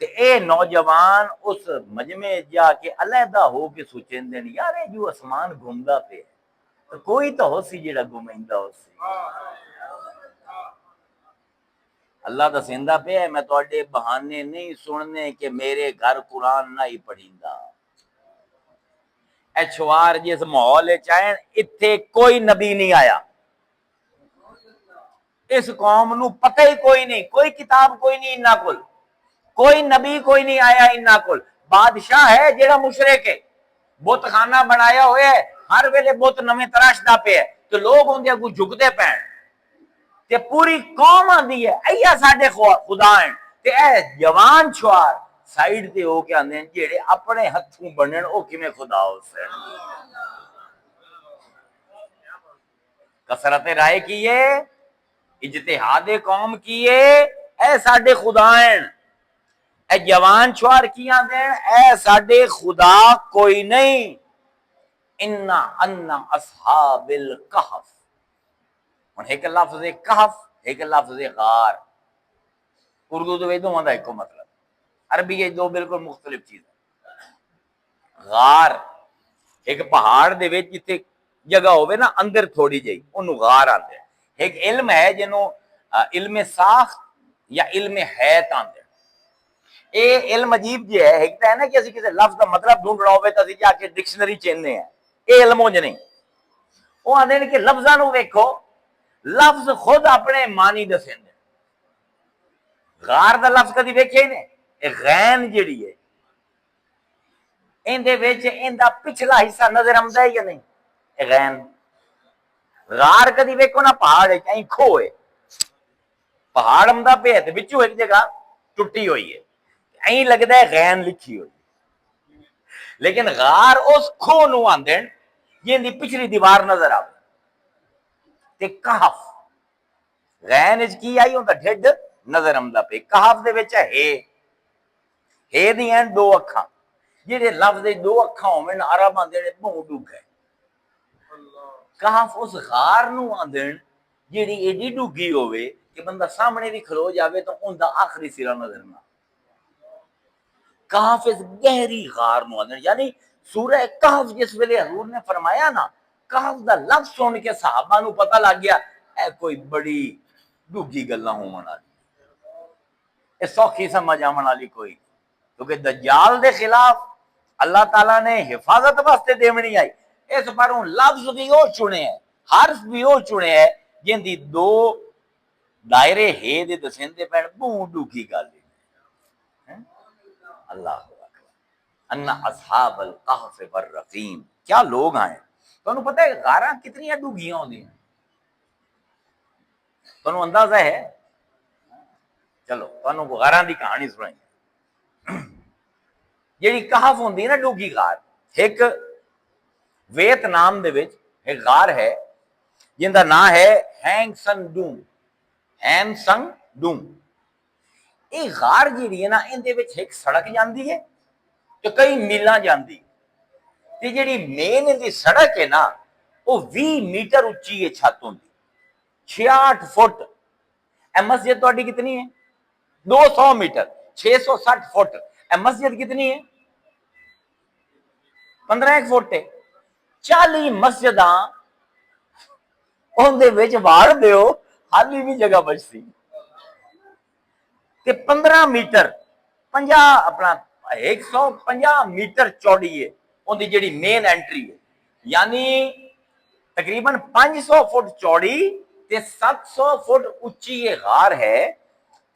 تے اے نوجوان اس مجمع جا کے علیحدہ ہو کے سوچیں دین یار اے جو اسمان گھومدا پے تو کوئی تو ہو سی جڑا گھومیندا ہو سی. اللہ دسیندا پہ میں تواڈے بہانے نہیں سننے کہ میرے گھر قرآن نہ ہی پڑھیندا. اے چھوار جس ماحول چاہیں اتھے کوئی نبی نہیں آیا، اس قوم نو پتہ ہی کوئی نہیں، کوئی کتاب کوئی نہیں انہاں کول، کوئی نبی کوئی نہیں آیا انہاں کول. بادشاہ ہے جڑا مشرک ہے، بت خانہ بنایا ہوئے ہے، ہر ویلے بت نویں تراشدا پہ ہے تو لوگ اون دے اگوں جھکدے پین تے پوری قوم آندی ہے ایا ساڈے خدا ہیں. تے اے جوان چھوار سائیڈ تے ہو کے آندے ہیں جڑے اپنے ہتھوں بنن او کیویں خدا ہو سن. کثرت رائے کیے، اجتہاد قوم کیے، اے ساڈے خدا ہیں. اے جوان چھوار کیاں دین اے ساڈے خدا کوئی نہیں. ان اصحاب الکہف، ایک لفظ کہف ایک لفظ غار. اردو دے دونوں دا ایکو مطلب، عربی کے دو بالکل مختلف چیز. غار ایک پہاڑ دے وچ جتھے جگہ ہوے نا اندر تھوڑی جئی اونوں غار آندے. ایک علم ہے جنوں علم ساخت یا علم حیت آندے. اے علم عجیب جی ہے، ایک تو ہے نا کہ اسی کسی لفظ کا مطلب ڈھونڈنا ہوے تو اسی جا کے ڈکشنری چیننے ہیں. اے علم اونج نہیں، وہ آندے نے کہ لفظاں نو ویکھو، لفظ خود اپنے معنی دسیں. غار دا لفظ کدی ویکھے نے؟ اے غین جڑی ہے اندے وچ ایندا پچھلا حصہ نظر آندا ہے یا نہیں؟ اے غین. غار کدی ویکھو نا پہاڑ کہیں کھوئے پہاڑ آمدا پہ تے وچوں ایک جگہ ٹٹی ہوئی ہے این لگدا ہے غین لکھی ہوئی. لیکن غار اس کھو نو آندے جیندی پچھلی دیوار نظر آوے. تے کہف غین وچ کی آئی ہوندا ڈھڈ نظر آمدا پہ. کہف دے وچ ہے دی ہیں دو اکھاں، جڑے لفظ دو اکھاں ہوویں عرب آندے نے بہت ڈوگا ہے. کہف اس غار نو آندن جیڑی ایڈی ڈوگی ہوئے کہ بندہ سامنے بھی کھلو جاوے تو اون دا آخری سرا نظر نہ. کہف اس گہری غار نو آندن. یعنی سورہ کہف جس ویلے حضور نے فرمایا نا کہف دا لفظ سن کے صحابہ نو پتہ لگ گیا اے کوئی بڑی ڈوگی گلاں ہون والی، اے سوکھی سمجھ آون والی کوئی. کیونکہ دجال دے خلاف اللہ تعالیٰ نے حفاظت واسطے دیونی آئی. اس پر ہوں لفظ بھی وہ چنے ہیں، حرف بھی وہ چنے ہیں جن دی دو دائرے ہے دے دسیندے پین بہت ڈوگی گل. اللہ اکبر. ان اصحاب الکہف والرقیم، کیا لوگ آئے. تمہیں پتہ ہے غاراں کتنی ڈوگیاں ہوندی ہیں؟ تمہیں اندازہ ہے؟ چلو تمہیں غاراں دی کہانی سنائی. جیڑی کہف ہوندی نا ڈوگی غار، ایک ویتنام دے وچ ایک غار ہے جن دا نام ہے ہینگ سنگ ڈوم. ہینگ سنگ ڈوم. یہ غار جیڑی ہے نا اندے وچ ایک سڑک جاندی ہے تو کئی میلاں جاندی. تے جیڑی مین دی سڑک ہے نا وہ 20 میٹر اونچی ہے چھت ہوندی، 66 فٹ. اے مسجد تہاڈی کتنی ہے؟ 200 میٹر، 660 فٹ. اے مسجد کتنی ہے؟ 15 فٹ ہے. 40 مسجداں اون دے وچ واڑ دیو حالی بھی جگہ بچتی. تے 15 میٹر 50 اپنا 150 میٹر چوڑی ہے ان دی جڑی مین اینٹری ہے. یعنی تقریباً 500 فٹ چوڑی تے 700 فٹ اچھی یہ غار ہے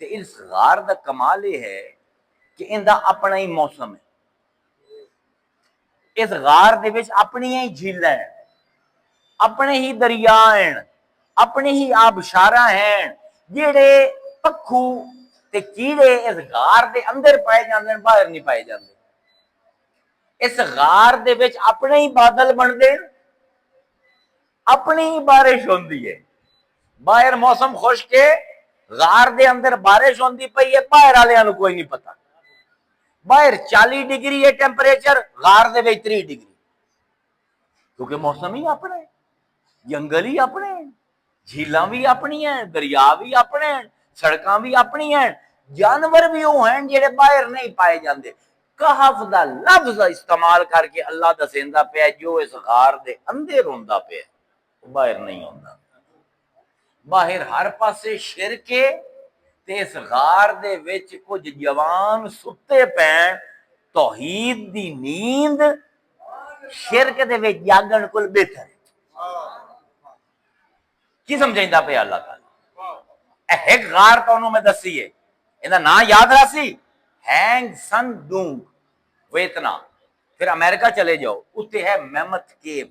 تے اس غار دا کمال یہ ہے کہ ان دا اپنا ہی موسم ہے. اس غار دے وچ اپنی ہی جھیلاں ہیں، اپنے ہی دریا ہیں، اپنے ہی آبشارہ ہیں جڑے پکھو تے کیڑے اس غار دے اندر پائے جاندے ہیں، باہر نہیں پائے جاندے. اس غار دے وچ اپنے ہی بادل بندے، اپنی ہی بارش ہوندی ہے. باہر موسم خشک ہے، غار دے اندر بارش ہوندی پئی ہے، باہر والےاں نوں کوئی نہیں پتہ. باہر 40 ڈگری ہے ٹیمپریچر، غار دے وچ 3 ڈگری، کیونکہ موسم ہی اپنا ہے، جنگل ہی اپنے ہیں، جھیلاں بھی اپنی ہیں، دریا بھی اپنے ہیں، سڑکاں بھی اپنی ہیں، جانور بھی وہ ہیں جڑے باہر نہیں پائے جاندے. کہف دا لفظ استعمال کر کے اللہ دسیندا پیا جو اس غار دے اندر ہوندا پیا باہر نہیں ہوندا. باہر ہر پاسے شرک ہے تے اس غار دے وچ کچھ جوان ستے پین توحید دی نیند شرک دے وچ جاگن کول بہتر ہے. کی سمجھیندا پیا اللہ تعالی؟ ایک غار تانوں میں دسی ہے، ایندا نام یاد راسی، ہینگ سن ڈونگ، ویتنام. پھر امریکہ چلے جاؤ، اتنے ہے میمت کیو.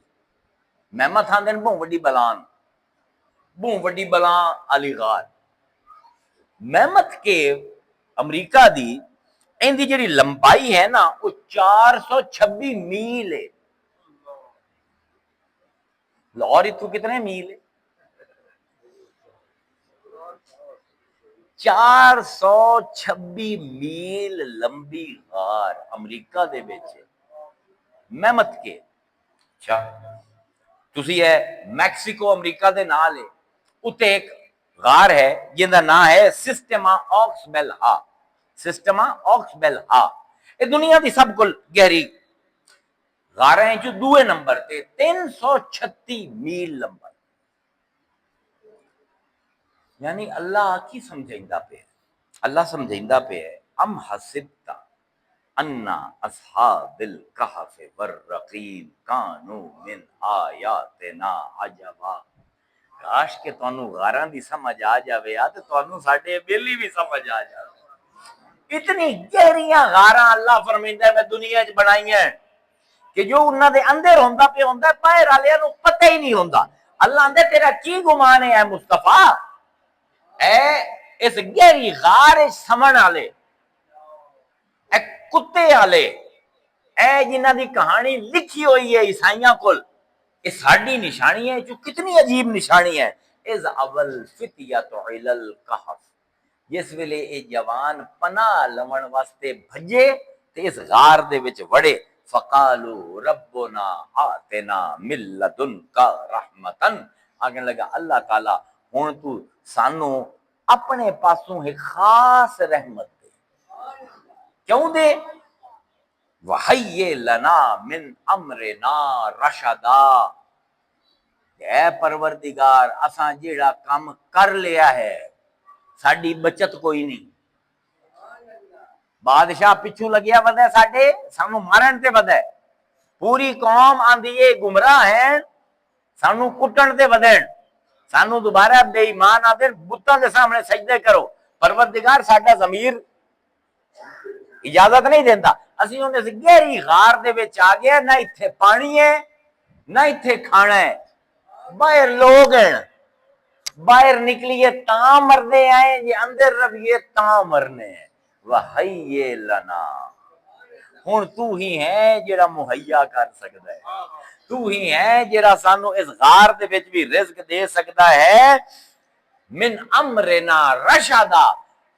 میمت آندے نے بہت وڈی بلان، بہت وڈی بلان علی غار. میمت کیو امریکہ دی ان دی جڑی لمبائی ہے نا وہ 426 میل ہے. لاہور اتو کتنے میل ہے؟ 426 میل لمبی غار امریکہ دے وچ میمت کے. اچھا تسی ہے میکسیکو امریکہ دے نال ہے، اتنے ایک غار ہے جن کا نام ہے سسٹما آکس بیل ہا. سسٹما آکس بیل ہا یہ دنیا دی سب کو گہری غاریں جو دوے نمبر تے 336 میل لمبا. یعنی اللہ کی سمجھائندہ پہ ہے، اللہ سمجھائندہ پہ ہے ام حسبتا انا اصحاب الکہف والرقیم کانوا من آیاتنا عجبا. کاش کہ تانوں غاراں دی سمجھ آ جاوے تے تانوں ساڈے بیلی بھی سمجھ آ جاوے. اتنی گہریاں غاراں اللہ فرمیندا ہے میں دنیا وچ بنائیاں کہ جو انہاں دے اندر ہوندا پیا ہوندا باہر والیاں نوں پتہ ہی نہیں ہوندا. اللہ آندا تیرا کی گمان ہے اے مصطفیٰ، اے اس گہری غار سمن والے، اے کتے والے، اے جنہاں دی کہانی لکھی ہوئی ہے عیسائیاں کول، یہ ساڈی نشانی ہے جو کتنی عجیب نشانی ہے. اذ اول فتیۃ الی الکہف، جس ویلے اے جوان پناہ لون واسطے بھجے تے اس غار دے وچ وڑے. فقالوا ربنا آتنا من لدنک رحمتا، آگے لگا اللہ تعالی ہن تو سانو اپنے پاسوں ایک خاص رحمت دے. کیوں دے؟ وَحَيِّ لَنَا مِنْ أَمْرِنَا رَشَدًا، اے پروردگار اساں جیڑا کام کر لیا ہے ساڈی بچت کوئی نہیں. بادشاہ پچھوں لگیا ودا ساڈے سانو مارن تے ودا، پوری قوم آندی ہے گمراہ ہیں سانو کٹن تے ودین، سانو دوبارہ بے ایمان آدے بتاں دے سامنے سجدے کرو. پروردگار ساڈا ضمیر اجازت نہیں دیندا. اسی ہن اس گہری غار دے وچ آ گیا، نہ ایتھے پانی ہے نہ ایتھے کھانا ہے، باہر لوگ ہیں، باہر نکلیے تاں مرنے آئے یہ اندر رویے تاں مرنے ہیں. وَحَيِّ لَنَا، ہن تو ہی ہے جڑا مہیا کر سکدا ہے، تو ہی ہے جڑا سانو اس غار دے وچ بھی رزق دے سکدا ہے. من امرنا رشدا،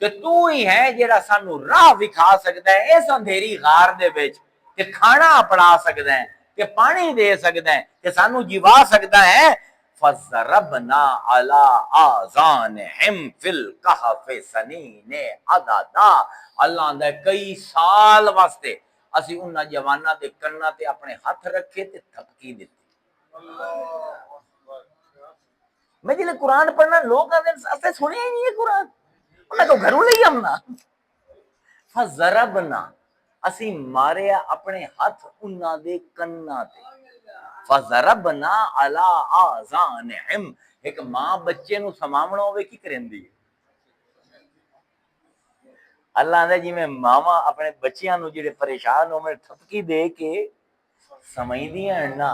کہ تو ہی ہے جڑا سانو راہ دکھا سکدا ہے اس اندھیری غار دے وچ، کہ کھانا اپڑا سکدا ہے، کہ پانی دے سکدا ہے، کہ سانو جیوا سکدا ہے. فَضَرَبْنَا عَلَىٰ آذَانِهِمْ فِي الْكَهْفِ سَنِينَ عَدَدًا، اللہ آندا ہے کئی سال واسطے اسی انہاں جواناں دے کناں تے اپنے ہاتھ رکھے تے تھپکی دتی. میں جلے قرآن پڑھنا لوگ آتے سنے ہی نہیں ہے قرآن، انہیں تو گھروں لئی آمنا. فَضَرَبْنَا، اسی ماریا اپنے ہاتھ انہاں دے کناں تے. فضربنا علی آذانہم، ایک ماں بچے نو سماونا ہوئے کی کرندی ہے؟ اللہ نے جی میں ماما اپنے بچیاں نو جڑے پریشان ہو میں ٹھپکی دے کے سمجھدیاں نا،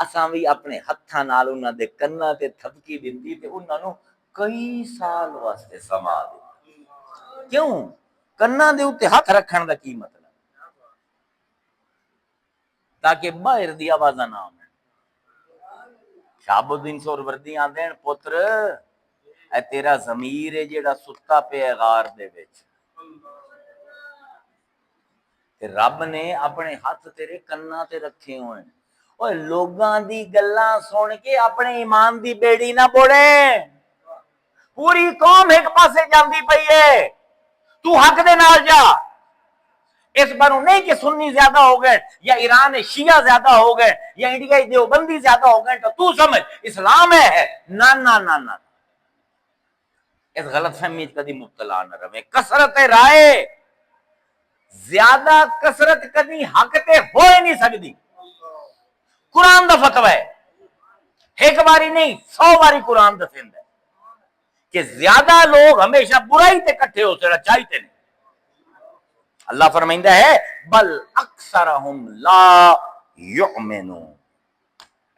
اساں بھی اپنے ہتھاں نال انہاں دے کناں تے تھپکی دتی تے انہاں نو کئی سال واسطے سما دتی۔ کیوں؟ کناں دے اوتے ہاتھ رکھن دا کی مطلب؟ تاکہ باہر دی آوازاں نہ آویں۔ شہاب الدین سہروردی آندے ہیں پتر اے تیرا ضمیر ہے جیڑا ستا پیا غار دے وچ، تے رب نے اپنے ہاتھ تیرے کناں تے رکھے ہوئے، اوے لوگاں دی گلاں سن کے اپنے ایمان دی بیڑی نہ بوڑے، پوری قوم ایک پاسے جاندی پئی ہے، تو حق دے نال جا۔ اس باروں نہیں کہ سنی زیادہ ہو گئے یا ایران شیعہ زیادہ ہو گئے یا انڈیا دیوبندی زیادہ ہو گئے تو سمجھ اسلام ہے، نہ نہ نہ نہ، اس غلط فہمی کدی مبتلا نہ رہے۔ کثرت رائے، زیادہ کثرت کدی حق تے ہو ہی نہیں سکتی۔ قرآن دا فتوی ہے، ایک باری نہیں 100 باری قرآن دسیندا ہے کہ زیادہ لوگ ہمیشہ برائی تے کٹھے ہو سڑا چاہیتے نہیں۔ اللہ فرمائندہ ہے بل اکثرہم لا یؤمنون،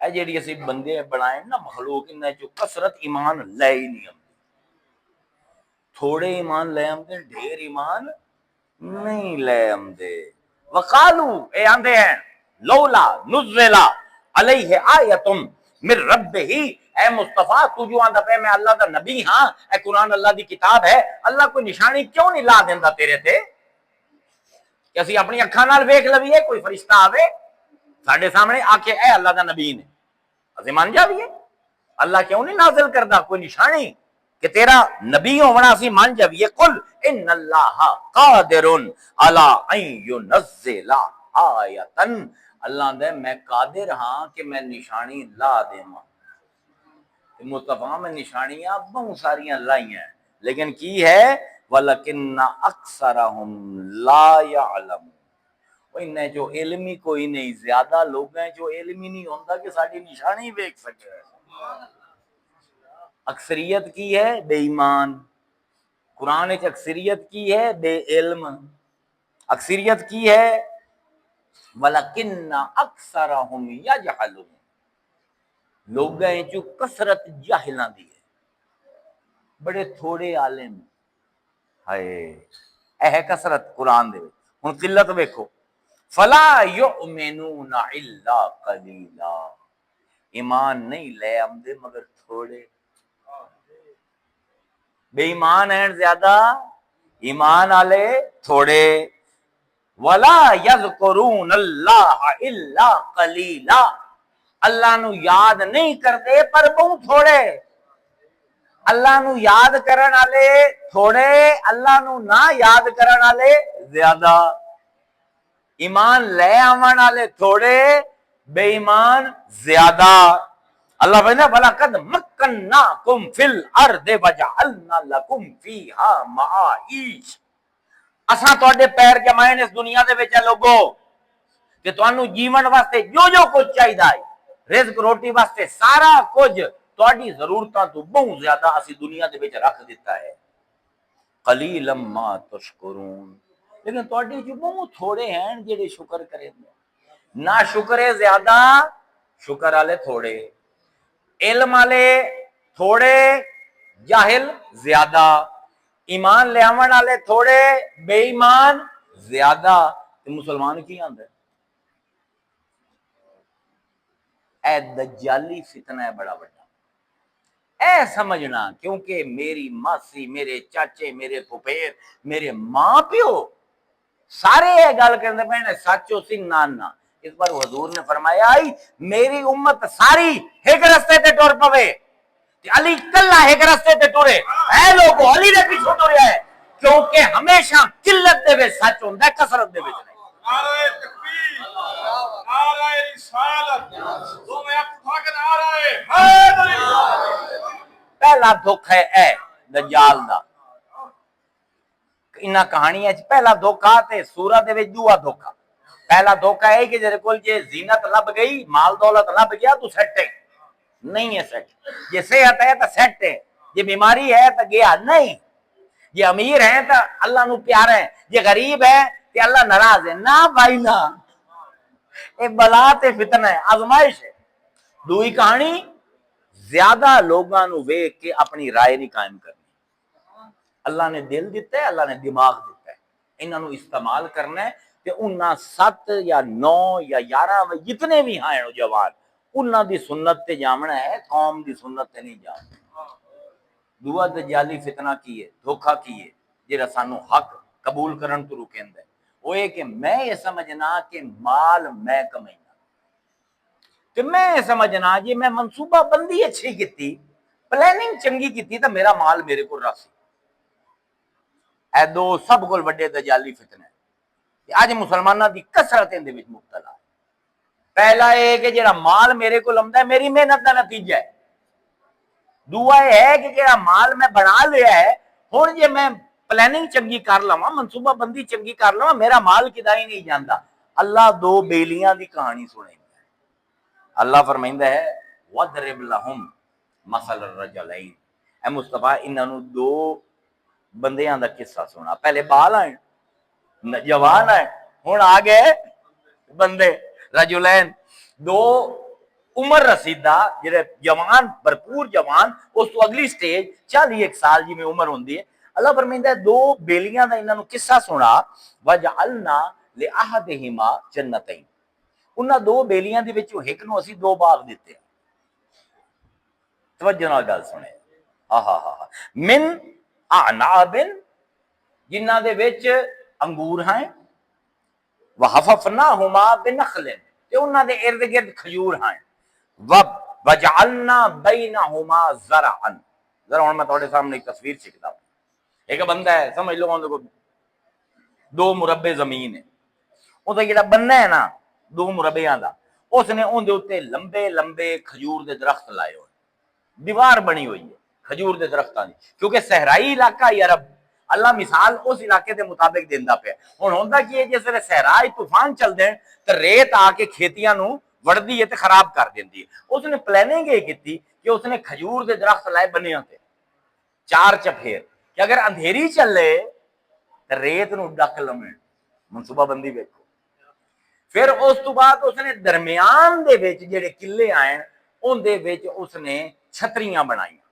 اے جیڑی اسی بندے بنائے نا مخلوق، انہیں جو کثرت ایمان لے ہی نہیں ہم، تھوڑے ایمان لے ہم دے، ڈھیر ایمان نہیں لے ہم دے۔ وقالو، اے آندے ہیں لولا نزل علیہ آیتم من ربہ، اے مصطفیٰ تو جو آندہ پہ میں اللہ دا نبی ہاں، اے قرآن اللہ دی کتاب ہے، اللہ کوئی نشانی کیوں نہیں لا دیندہ تیرے تے کہ اسی اپنی اکھاں نال ویکھ لویے، کوئی فرشتہ آوے ساڈے سامنے آ کے اے اللہ دا نبی نے اسی مان جاویے؟ اللہ کیوں نہیں نازل کردا کوئی نشانی کہ تیرا نبی ہونا اسی مان جاویے؟ قل ان اللہ قادر علی ان ینزل آیۃ، اللہ دے میں قادر ہاں کہ میں نشانی لا دیواں۔ مصطفیٰ میں نشانیاں بہت ساریاں لائیں ہیں، لیکن کی ہے وَلَكِنَّ أَكْثَرَهُمْ لَا يَعْلَمُونَ، انہیں جو علمی کوئی نہیں، زیادہ لوگ ہیں جو علمی نہیں ہوتا کہ ساری نشانی دیکھ سکے۔ اکثریت کی ہے بے ایمان، قرآن ایک اکثریت کی ہے بے علم، اکثریت کی ہے وَلَكِنَّ أَكْثَرَهُمْ يَجْهَلُونَ، لوگ ہیں جو کثرت جاہلاں دی ہے، بڑے تھوڑے عالم ہائے، اے کثرت قرآن دے ہن قلت ویکھو، فلا یؤمنون الا قلیلا، ایمان نہیں لے آمدے مگر تھوڑے، بے ایمان ہیں زیادہ، ایمان آلے تھوڑے، ولا یذکرون اللہ الا قلیلا، اللہ نو یاد نہیں کرتے پر بہت تھوڑے، اللہ نو یاد کرن والے تھوڑے، اللہ نو نہ یاد کرن والے زیادہ، ایمان لے آون والے تھوڑے، بے ایمان زیادہ۔ اللہ فرماتا ہے وَلَقَدْ مَكَّنَّاكُمْ فِي الْأَرْضِ وَجَعَلْنَا لَكُمْ فِيهَا مَعَائِشَ، اساں تواڈے پیر جمائے نے اس دنیا دے وچ لوگو کہ تانوں جیون واسطے جو جو کچھ چاہیدا ہے، رزق روٹی واسطے سارا کچھ تواڈی ضرورتاں تو بہت زیادہ اسی دنیا دے وچ رکھ دیتا ہے۔ قلیلا ما تشکرون، لیکن تواڈے جو بہت تھوڑے ہیں جڑے شکر کرے، نہ شکرے زیادہ، شکر والے تھوڑے، علم والے تھوڑے، جاہل زیادہ، ایمان لے آون والے تھوڑے، بے ایمان زیادہ۔ تے مسلمان کی آندا ہے اے دجالی فتنہ ہے بڑا بڑا، اے سمجھنا کیونکہ میری ماسی، میرے چاچے، میرے پھپھیر، میرے ماں پیو سارے یہ گل کرتے پے سچو سی نانا، اس پر حضور نے فرمایا میری امت ساری ایک رستے تے ٹر پوے، علی کلا ایک رستے تے ٹرے، اے لوگو علی دے پیچھے ٹریا ہے، کیونکہ ہمیشہ قلت دے وچ سچ ہوندا ہے، کثرت دے وچ نہیں۔ نعرہ تکبیر، نعرہ رسالت، دو میں اٹھا کے نعرہ حیدری۔ پہلا دکھ ہے اے دجال دا، انہاں کہانیاں پہلا دھوکا تے سورہ دے وچ دوسرا دھوکا۔ پہلا دھوکہ ہے کہ جیرے کول جے زینت لب گئی، مال دولت لب گیا تو سیٹ ہے، نہیں ہے سیٹ۔ یہ صحت ہے تو سیٹ ہے، یہ بیماری ہے تو گیا نہیں، یہ امیر ہے تو اللہ نو پیارا ہے، یہ غریب ہے کہ اللہ ناراض ہے، نہ بھائی نہ، یہ بلا تے فتنہ ہے، آزمائش ہے۔ دوئی کہانی، زیادہ لوگاں نو ویکھ کے اپنی رائے نہیں قائم کرنی۔ اللہ نے دل دیتا ہے، اللہ نے دماغ دیتا ہے، انہاں نو استعمال کرنا ہے کہ انہاں 7 یا 9 یا 11 جتنے بھی ہیں جوان، انہاں دی سنت تے جامنا ہے، قوم دی سنت تے نہیں جامنا۔ دعا دجالی فتنہ کی ہے، دھوکھا کی ہے، جیڑا سانو حق قبول کرن تو رکیندا ہے، وہ یہ کہ میں یہ سمجھنا کہ مال میں کمائنا، کہ میں یہ سمجھنا جی میں منصوبہ بندی اچھی کیتی، پلاننگ چنگی کیتی تو میرا مال میرے کو راسی۔ اے دو سب کو وڈے دجالی فتنے کہ آج مسلمانہ دی کثرت اندے وچ مبتلا ہے۔ پہلا یہ کہ جڑا مال میرے کو لمدا ہے میری محنت دا نتیجہ ہے۔ دوسرا یہ ہے کہ جڑا مال میں بنا لیا ہے، ہن جے میں پلاننگ چنگی کر لواں، منصوبہ بندی چنگی کر لواں، میرا مال کدا ہی نہیں جاندا۔ اللہ دو بیلیاں دی کہانی سنائے، اللہ فرمائندا ہے وَضْرِبْ لَهُمْ مَثَلَ الرَّجُلَيْنِ، اے مصطفیٰ انہاں نو دو بندیاں دا قصہ سنا۔ پہلے بال آئے، جوان آئے، ہن آ گئے بندے رجلین، دو عمر رسیدہ جڑے جوان، بھرپور جوان، اس تو اگلی سٹیج 41 سال جی میں عمر ہوندی ہے۔ اللہ فرمائندا ہے دو بیلیاں دا انہاں نو قصہ سنا، وَجَعَلْنَا لِأَحَدِهِمَا جَنَّتَيْنِ، انہاں دو بیلیاں دے وچوں ایک نو اسی دو باغ دیتے ہیں۔ توجہ نال گل سنے، من اعناب، جنہاں دے وچ انگور ہیں، وحففناہما بنخل، تے انہاں دے ارد گرد کھجور ہیں، وجعلنا بینہما زرعا، ذرا ہن میں تہاڈے سامنے ایک تصویر چکدا ہوں۔ ایک بندہ ہے، سمجھ لو اون کو 2 مربع زمین ہے، او دا جڑا بننا ہے نا 2 مربعاں دا، اس نے اون دے اوتے لمبے لمبے کھجور دے درخت لائے ہوئے، دیوار بنی ہوئی ہے کھجور دے درختاں دی، کیونکہ صحرائی علاقہ ہی عرب، اللہ مثال اس علاقے دے مطابق دیندا پیا۔ ہن ہوندا کی ہے جس ویلے صحرائی طوفان چلدے ہیں تے ریت آ کے کھیتیاں نو وڑدی ہے تے خراب کر دیندی ہے۔ اس نے پلاننگ یہ کیتی کہ اس نے کھجور دے درخت لائے بنیاں تے 4 چپھیر کہ اگر اندھیری چلے تے ریت نو ڈک لویں، منصوبہ بندی ویکھو۔ پھر اس تو بعد اس نے درمیان دے وچ جڑے قلعے آئے ان دے وچ اس نے چھتریاں بنائیاں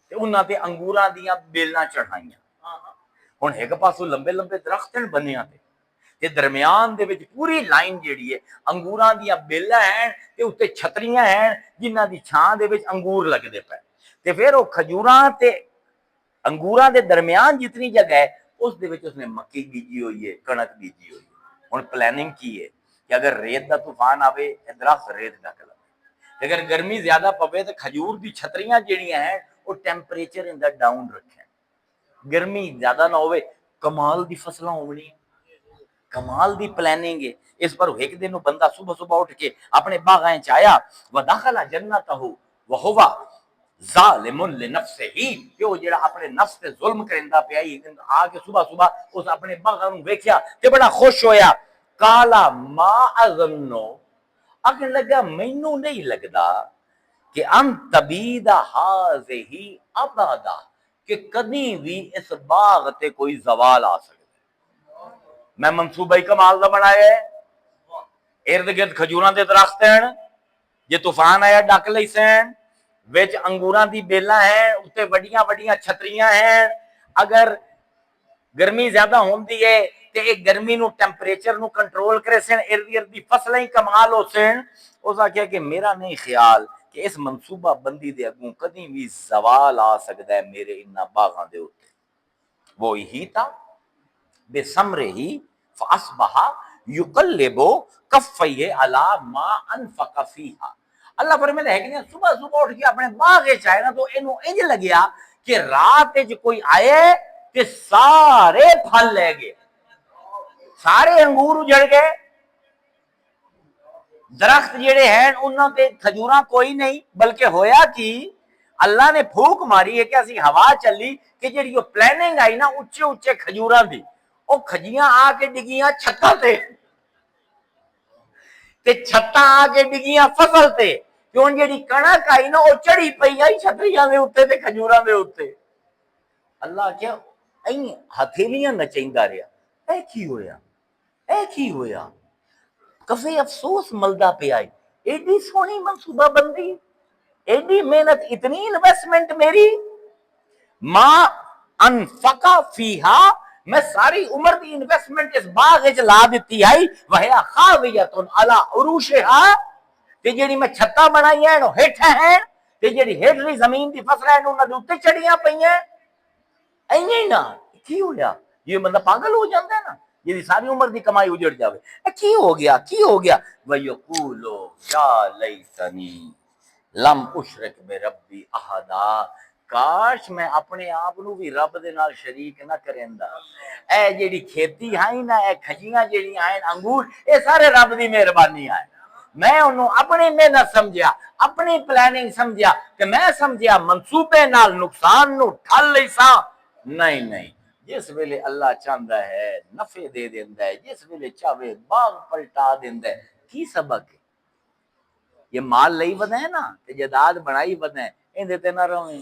تے انہاں تے انگوراں دیاں بیلاں چڑھائیاں۔ ہن ایک پاسوں لمبے لمبے درخت ہیں بنیاں تے درمیان دے وچ پوری لائن جیڑی ہے انگوراں دیاں بیلاں ہیں تے اوتے چھتریاں ہیں جنہاں دی چھاں دے وچ انگور لگدے پے، تے پھر او کھجوراں تے انگوراں دے درمیان جتنی جگہ ہے اس دے وچ اس نے مکی بیجی ہوئی ہے، کنک بیجی ہوئی ہے۔ ہن پلاننگ کی ہے کہ اگر ریت دا طوفان آوے درخت ریت ڈک لے، اگر گرمی زیادہ پوے تو کھجور دی چھتریاں جڑیاں ہیں وہ ٹیمپریچر اندر ڈاؤن رکھیں، گرمی زیادہ نہ ہوئے، کمال دی فصلاں ہونی، کمال دی پلاننگ ہے۔ اس پر ایک دن بندہ صبح صبح اٹھ کے اپنے باغائیں چایا، ودخل جنتہ وہو ظالم لنفسہ، کہ وہ جڑا اپنے نفس تے ظلم کرندا پیا آ کے صبح صبح اس اپنے باغاں نوں ویکھیا تے بڑا خوش ہویا۔ کالا ما اظنو، اگن لگا مینوں نہیں لگدا کہ ان تبید ہذہ ابدا، کہ کدی بھی اس باغ تے کوئی زوال آ سکتا ہے۔ میں منصوبہ ہی کمال دا بنایا ہے، ارد گرد کھجوراں دے درخت ہیں، جے طوفان آیا ڈک لئی سین، وچ انگوراں دی بیلاں ہیں، اتے وڈیاں وڈیاں چھتریاں ہیں، اگر گرمی زیادہ ہوندی ہے تے ایک گرمی نو ٹیمپریچر نو کنٹرول کرے سن، ارد گرد دی فصلیں کمال ہو سن۔ اس آکھیا کہ میرا نہیں خیال کہ اس منصوبہ بندی دے اگوں کدی بھی زوال آ سکتا ہے میرے انہاں باغاں دے اوتے۔ وہ ہی تھا بے سمرے ہی فاصبح یقلب کفیہ علی ما انفق فیہا۔ اللہ فرمائے ہے کہ صبح صبح اٹھ کے اپنے باغ چاہے نا تو اینو انج لگیا کہ رات وچ کوئی آئے کہ سارے پھل لے گئے، سارے انگور اجڑ گئے، درخت جڑے ہیں انہاں تے کھجوراں کوئی نہیں، بلکہ ہویا کہ اللہ نے پھوک ماری ہے کہ اسی ہوا چلی کہ جڑی وہ پلاننگ آئی نا اچھے اچھے کھجوراں دی، او کھجیاں آ کے ڈگیاں چھتاں تے، تے چھتاں آ کے ڈگیاں فصل تے کہ ہن جیڑی کنک آئی نا وہ چڑھی پئی آئی چھتریاں دے اوتے تے کھجوراں دے اوتے. اللہ کیا این ہتھیلیاں نچیندا رہیا. اے کی ہویا؟ اے کی ہویا؟ کفے افسوس ملدا پیا ہے. ایڈی سونی منصوبہ بندی، ایڈی محنت، اتنی انویسٹمنٹ میری، ماں انفقا فیہا، میں ساری عمر دی انویسٹمنٹ اس باغ وچ لا دتی ہے، وہیا خاویۃ علی عروشہا، تے جیڑی میں چھتاں بنائی ہیں او ہیٹھ ہیں، تے جیڑی ہیٹھلی زمین دی فصل ہیں انہاں دے اوتے چڑھیاں پئیاں. اینے نا کی ہویا؟ یہ بندہ پاگل ہو جاندا ہے نا جی ساری عمر دی کمائی اجڑ جاوے. کی ہو گیا؟ کی ہو گیا؟ وَيَقُولُ يَا لَيْتَنِي لَمْ أُشْرِكْ بِرَبِّي أَحَدًا، کاش میں اپنے آپ نو بھی رب دے نال شریک نہ کریندا. اے جیڑی کھیتی ہے نا، اے کھجیاں جیڑی ہیں انگور، اے سارے رب دی مہربانی ہے. میں انہوں اپنی محنت سمجھیا، اپنی پلاننگ سمجھیا، کہ میں سمجھیا منصوبے نال نقصان نو ٹھل لیساں. نہیں، جس ویلے اللہ چاہتا ہے نفع دے دیندا ہے، جس ویلے چاہے باغ پلٹا دیندا ہے. کی سبق ہے؟ یہ مال لئی ودا ہے نا تے جائیداد بنائی ودا ہے، ایندے تے نہ رویں.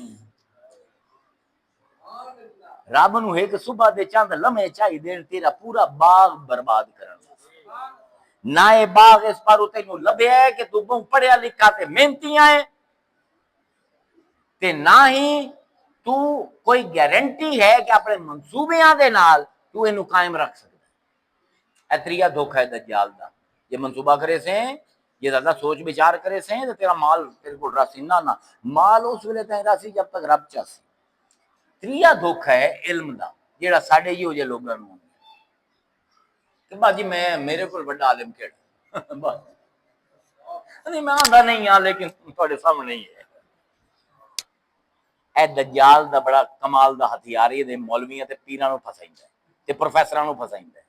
رب نو ایک صبح دے چاند لمحے چاہی دین تیرا پورا باغ برباد کرن. نہ اے باغ اس پر تینوں لبھیا ہے کہ تو بہت پڑھیا لکھا تے محنتی ہے، تے نہ ہی تو کوئی گارنٹی ہے کہ اپنے منصوبیاں دے نال تو اینو قائم رکھ سکتا. اتریا دھوکھا ہے دجال دا. یہ منصوبہ کرے سے، یہ زیادہ سوچ بچار کرے سے تو تیرا مال تیرے کو راسی نہ مال اس ویلے تائیں راسی جب تک رب چاسی. تریا دھوکھا ہے علم دا جیڑا ساڈے ہی ہو جے لوگاں نوں کہ باجی میں میرے کو بڑا عالم کیڑا نہیں میں آندا نہیں ہاں لیکن تھوڑے سامنے ہی ہے. اے دجال دا بڑا کمال دا ہتھیار ہے، دے مولویاں تے پیراں نوں پھسائیندا ہے تے پروفیسراں نوں پھسائیندا ہے.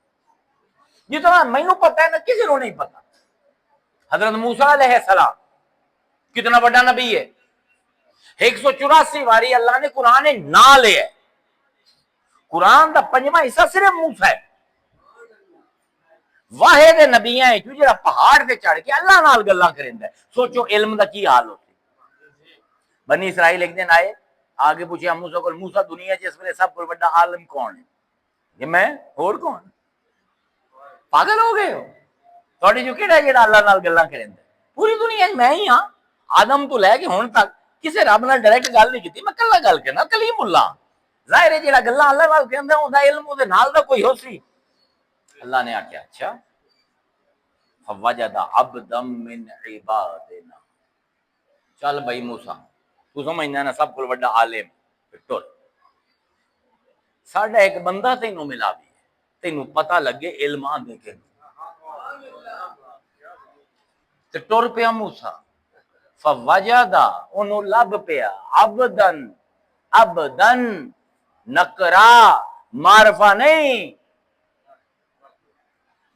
جتنا مینوں پتہ ہے نا کسی نوں نہیں پتہ. حضرت موسیٰ علیہ السلام کتنا بڑا نبی ہے، 184 واری اللہ نے قرآن نہ لیا ہے. قرآن دا پنجواں حصہ صرف موسیٰ ہے. واحد نبیاں ہے جڑا پہاڑ تے چڑھ کے اللہ نال گلاں کریندا ہے. سوچو علم دا کی حال ہوتی. بنی اسرائیل ایک دن آئے، آگے پوچھے موسیٰ کو، موسیٰ دنیا جس میں سب کو بڑا عالم کون ہے؟ یہ میں اور کون؟ پاگل ہو گئے ہو؟ تھوڑی جو کہڑا جڑا اللہ نال گلاں کریندا ہے؟ پوری دنیا میں ہی ہاں. آدم تو لے کے ہن تک کسے رب نال ڈائریکٹ گل نہیں کیتی. میں کلا گل کرنا کلیم اللہ. ظاہر ہے جڑا گلاں اللہ نال کہندا اوندا علم اودے نال دا کوئی ہو سی. اللہ نے آکھیا اچھا فوجد عبدا من عبادنا، چل بھائی موسیٰ تو سمجھنا نا سب کو بڑا عالم ٹر ساڈا ایک بندہ تینوں ملا بھی تینوں پتہ لگے علم آندے کہ تے ٹر پیا موسیٰ. فوجد انہوں لب پیا عبدن نکرا معرفہ نہیں.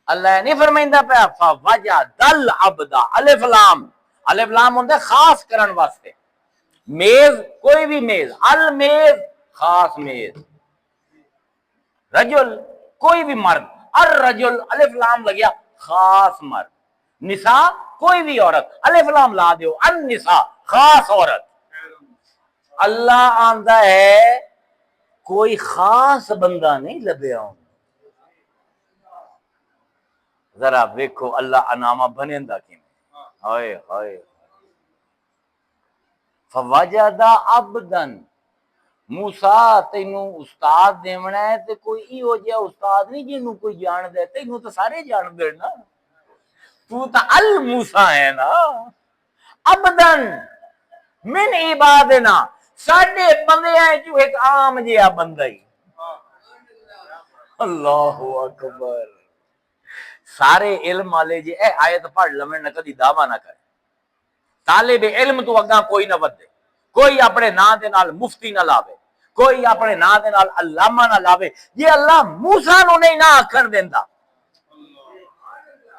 اللہ نہیں فرمائندہ پیا فوجد العبد الف لام. الف لام ہوندے خاص کرن واسطے. میز کوئی بھی میز، المیز خاص میز، رجل کوئی بھی مرد، الرجل الف لام لگیا خاص مرد، نساء کوئی بھی عورت الف لام لا دیو النساء خاص عورت. اللہ آندا ہے کوئی خاص بندہ نہیں لبیا ہوں. ذرا ویکھو اللہ انامہ بنیندا کیویں. ہائے ہائے فوجد عبدن. موسیٰ تینوں استاد دیونا ہے تے کوئی ایہو جہا استاد نہیں جنوں کوئی جان دے. تینوں تو سارے جان دے نا، تو تا الموسیٰ ہے نا. عبدن من عبادنا، ساڈے بندیاں جو ایک عام جہا بندہ ہی. اللہ اکبر. سارے علم والے جی اے آیت پڑھ لمن نہ کدی دعویٰ نہ کرے. طالب علم تو اگاں کوئی نہ ودے، کوئی اپنے نام دے نال مفتی نہ لاوے، کوئی اپنے نام دے نال علامہ نہ لاوے. یہ اللہ موسیٰ نو نہیں نہ آکھن دیندا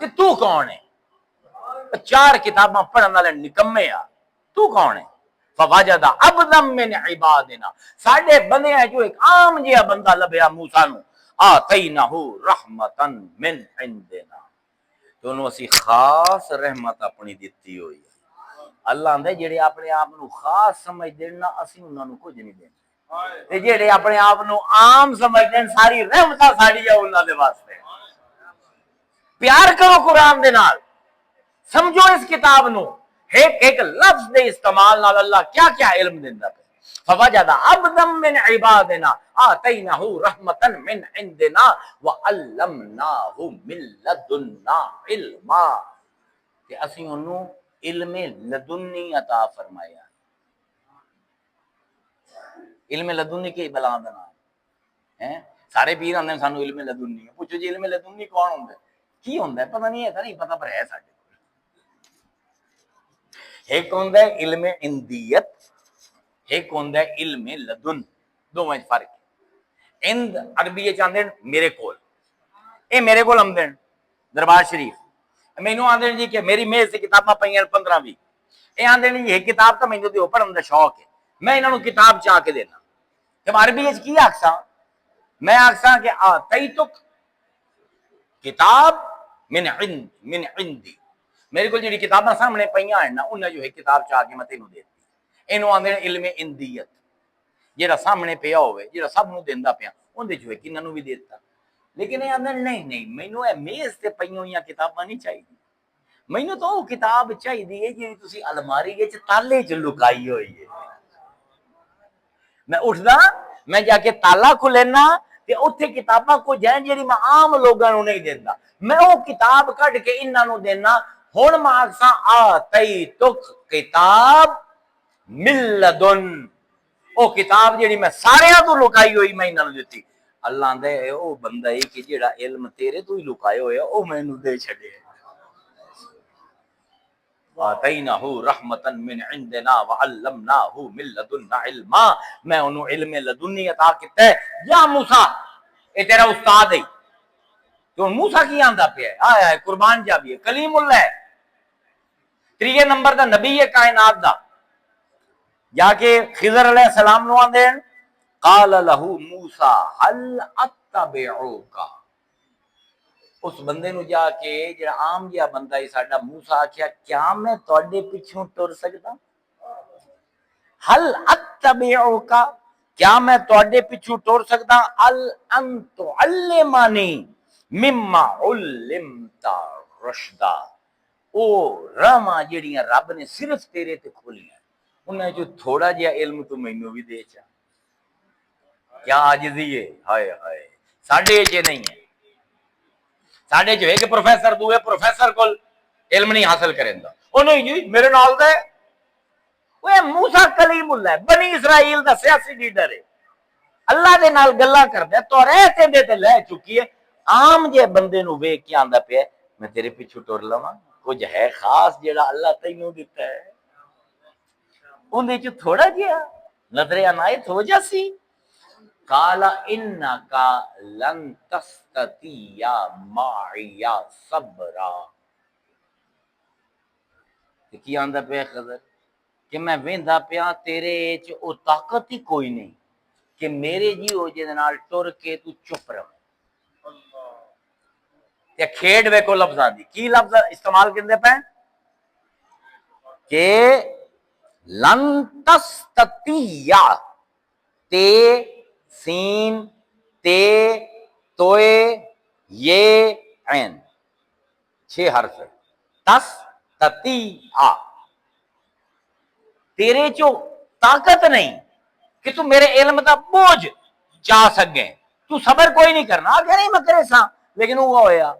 کہ تو کون ہے؟ 4 کتاباں پڑھن والے نکمے آ. تو کون ہے؟ فوجد عبدا من عبادنا، ساڈے بندے جو ایک عام جہا بندہ لبیا موسیٰ نو. آتینہ رحمتا من عندنا، تو انہوں اسی خاص رحمت اپنی دیتی ہوئی ہے۔ اللہ آندا جڑے اپنے آپ نو خاص سمجھ دین نا اسی انہاں نو کچھ نہیں دینا، تے جڑے اپنے آپ نو عام سمجھ دین ساری رحمتاں ساڈی ہے انہاں دے واسطے۔ پیار کرو قرآن دے نال، سمجھو اس کتاب نو، ایک ایک لفظ دے استعمال نال اللہ کیا کیا علم دیندا ہے۔ فوجد عبدا من عبادنا آتیناہ رحمتا من عندنا وعلمناہ من لدنا علما، کہ اسی انہوں علم لدنی عطا فرمایا۔ علم لدنی کی بلا دا نام ہے، سارے پیر آندے سانو علم لدنی، پوچھو جی علم لدنی کون ہوندا ہے، کی ہوندا ہے؟ پتہ نہیں، ایسا نہیں پتہ، پر ہے ساڈے کول۔ ایک ہوندا ہے علم اندیت، ایک ہوندا ہے علم لدن، دو میں فرق ہے۔ اند عربی وچ آندے میرے کول، اے میرے کول آندے دربار شریف، مینوں آندے جی کہ میری میز تے کتاباں پئیاں 15-20، اے آندے نہیں یہ کتاب تو مینوں دیو پڑھن دا شوق ہے، میں انہاں نوں کتاب چا کے دینا۔ جب عربی وچ کی آکھساں، میں آکھساں کہ آتیتک کتاب من عندی، میرے کو جڑی کتاباں سامنے پئیاں ہیں نا انہاں جو ہے کتاب چا کے میں تینوں دیتی، اینوں آندے علم اندیت، جڑا سامنے پیا ہوئے، جڑا سب نوں دیندا پیا اون دے جو ہے کناں نوں بھی دیتا۔ لیکن اے آندے نہیں مینوں اے میز تے پئیاں ہوئیاں کتاباں نہیں چاہیے، مینوں تو وہ کتاب چاہیے جی تسی الماری وچ تالے چ لکائی ہوئی ہے۔ میں اٹھدا، میں جا کے تالا کھلینا تے اوتھے کتاباں کچھ ہیں جڑی میں عام لوگاں نوں نہیں دیندا، میں وہ کتاب کڈ کے انہاں نوں دینا۔ ہن میں آکھساں آتیتک کتاب من لدن، او کتاب جڑی میں ساریاں تو لکائی ہوئی میں انہاں نوں دتی۔ اللہ آندا ہے او بندہ ہے کہ جڑا علم تیرے تو ہی لکائے ہوئے او مینوں دے چھڈے۔ آتیناہ رحمتا من عندنا وعلمناہ من لدنا علما، میں انہوں علم لدنی عطا کیتا ہے۔ یا موسیٰ، اے تیرا استاد ہے، تو موسیٰ کی آندا پیا ہے، آیا ہے قربان جا بھی ہے، کلیم اللہ ہے، 3 نمبر دا نبی ہے کائنات دا۔ جا کے خضر علیہ السلام نو آندے قال لہ موسیٰ هل اتبعوک، اس بندے نو جا کے جڑا عام جہا بندہ ہے ساڈا موسیٰ آکھیا کیا میں تواڈے پیچھوں ٹر سکدا؟ هل اتبعوک، کیا میں تواڈے پیچھوں ٹر سکدا؟ ان تعلمنی مما علمت رشدا، او راہاں جڑیاں رب نے صرف تیرے تے کھولیاں انہاں جو تھوڑا جہا علم تو مینوں بھی دے چا۔ کیا عاجزی ہے، ہائے ہائے، ساڈے چ نہیں ہے، ساڈے جو ہے کہ پروفیسر دوے پروفیسر کول علم نہیں حاصل کریندا، او نہیں جی میرے نال دے وہ موسیٰ کلیم اللہ ہے، بنی اسرائیل دا سیاسی لیڈر ہے، اللہ دے نال گلاں کردا ہے، توریت دے تے لے چکی ہے، عام جے بندے نو ویکھ کے آندا پیا میں تیرے پیچھے ٹر لواں، کچھ ہے خاص جڑا اللہ تینوں دتا ہے، اندے چ تھوڑا جہا نظر عنایت ہو جاسی۔ قال انک لن تستطیع معی صبرا، کی آندا پیا خضر کہ میں ویندا پیا تیرے چ او طاقت ہی کوئی نہیں کہ میرے جی ہو جے نال ٹر کے تو چپ رہ۔ تے کھیڈ ویکھو لفظاں دی، کی لفظ استعمال کردے پے کہ لن تستطیع، تے سین تے توئے یہ عین 6 حرف ہے، تستطیع، تیرے چو طاقت نہیں کہ تو میرے علم دا بوجھ چاہ سکیں، تو صبر کوئی نہیں کرنا، آگے نہیں میں کرے سا، لیکن وہ ہویا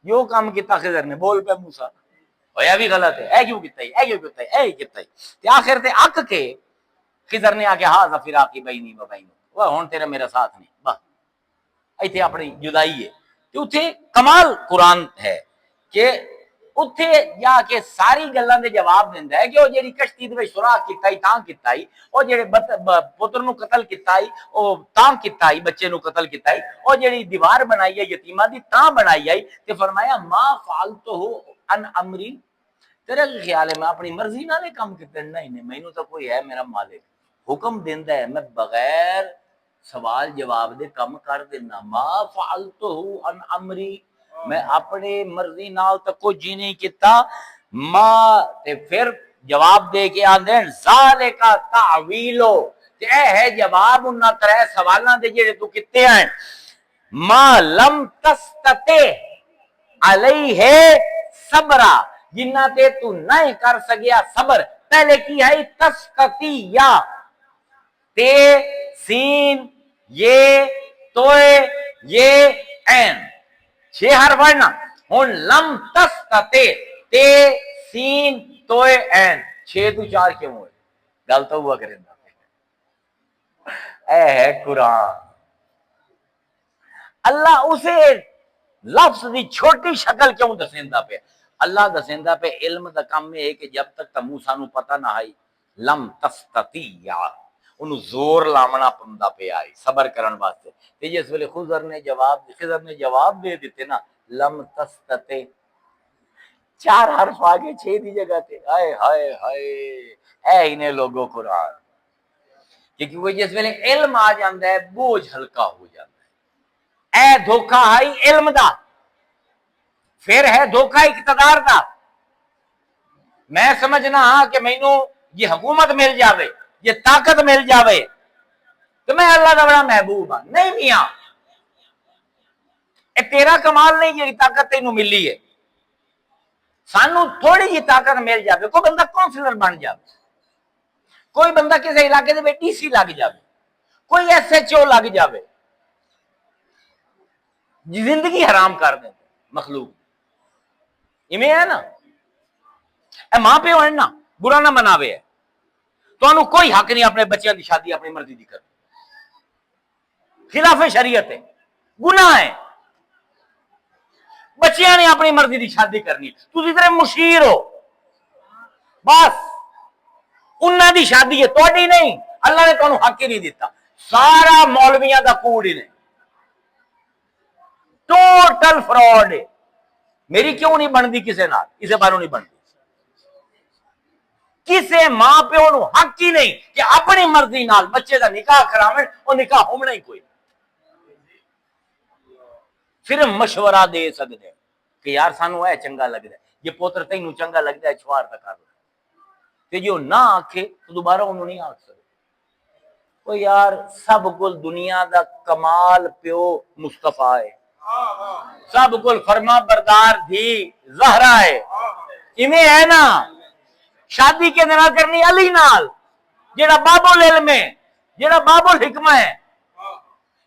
جو کام کیتا خضر نے، بول پہ موسیٰ ہویا بھی غلط ہے، اے کیوں کیتا ہے، اے کیوں کیتا ہے، اے کیتا ہے، تے آخر تے اک کے خضر نے آکے ہاں فراقی بینی و بینک، وہ ہون تیرا میرا ساتھ نہیں، بس ایتھے اپنی جدائی ہے۔ تے اتھے کمال قرآن ہے کہ اتھے جا کے ساری گلاں دے جواب دیندا ہے کہ او جیڑی کشتی دے وچ سوراخ کیتا ہی تاں کیتا ہی، او جڑے پتر نو قتل کیتا ہی او تاں کیتا ہی، بچے نو قتل کیتا ہی، او جڑی دیوار بنائی ہے یتیماں دی تاں بنائی ہے، تے فرمایا ما فعلتہ عن امری، تیرا کی خیال ہے میں اپنی مرضی نال کام کیتے؟ نہیں مینوں تو کوئی ہے میرا مالک حکم دیندا ہے، میں بغیر سوال جواب دے کم کر دینا، ما فعلتہ عن امری، میں اپنی مرضی نال تو کچھ ہی نہیں کیتا ماں تے پھر جواب دے کے آندے ذالکا تعویلو تے اے ہے جواب انہاں ترے سوالاں دے جڑے تو کیتے ہیں ما لم تستطع علیہ صبرا جنہ تے تو نہیں کر سکیا صبر پہلے کی ہے تستطیع تے سین یہ توئے یہ این 6 حرف ہے نا ہن لم تستطع تے سین توئے این 6 تو 4 کیوں ہوئے گل تو ہوا کریں اے ہے قرآن اللہ اسے لفظ دی چھوٹی شکل کیوں دسیندا پہ اللہ دسیندا پہ علم دا کام ہے کہ جب تک تا موسیٰ نو پتہ نہ آئی لم تستطیع انہوں زور لامنا پمدا پہ آئی صبر کرن واسطے تے جس ویلے خضر نے جواب دے دیتے نا لم تستطع 4 حرف آگے 6 دی جگہ تے ہائے ہائے ہائے اے انہیں لوگوں قرآن کیونکہ وہ جس ویلے علم آ جاندہ ہے بوجھ ہلکا ہو جاتا ہے اے دھوکہ ہے علم دا پھر ہے دھوکہ اقتدار دا میں سمجھنا ہاں کہ میں نو یہ حکومت مل جاوے یہ طاقت مل جاوے تو میں اللہ دا بڑا محبوب ہاں نہیں میاں اے تیرا کمال نہیں یہ طاقت تینوں ملی ہے سانو تھوڑی جی طاقت مل جاوے کوئی بندہ کونسلر بن جاوے کوئی بندہ کسی علاقے دے ڈی سی لگ جاوے کوئی ایس ایچ او لگ جاوے زندگی حرام کر دیں مخلوق ایمیں ہے نا اے ماں پہ ہوئے نا برا نہ مناوے ہے تو انہوں کوئی حق نہیں اپنے بچیاں دی شادی اپنی مرضی دی کر خلاف شریعت ہے گناہ ہے بچیاں نے اپنی مرضی دی شادی کرنی تو طرح مشیر ہو بس انہاں دی شادی ہے توڑی نہیں اللہ نے تو انہوں حق ہی نہیں دیتا سارا مولویاں دا کوڑ ہی نہیں ٹوٹل فراڈ ہے میری کیوں نہیں بن دی کسے نال اسے باروں نہیں بن دی کسے ماں پیو نو حق ہی نہیں کہ اپنی مرضی نال بچے دا نکاح کراویں اور نکاح ہونا ہی کوئی صرف مشورہ دے سکتے کہ یار سانو اے چنگا لگدا ہے یہ پوتر تینوں چنگا لگدا ہے چھوار دا کر لے تے جو نہ آکھے تو دوبارہ انہوں نہیں آکھ سکتے او یار سب کل دنیا دا کمال پیو مصطفیٰ ہے سب کل فرما بردار بھی زہرا ہے انہیں ہے نا شادی کے نہ کرنی علی نال جیڑا باب العلم ہے جیڑا باب الحکمہ ہے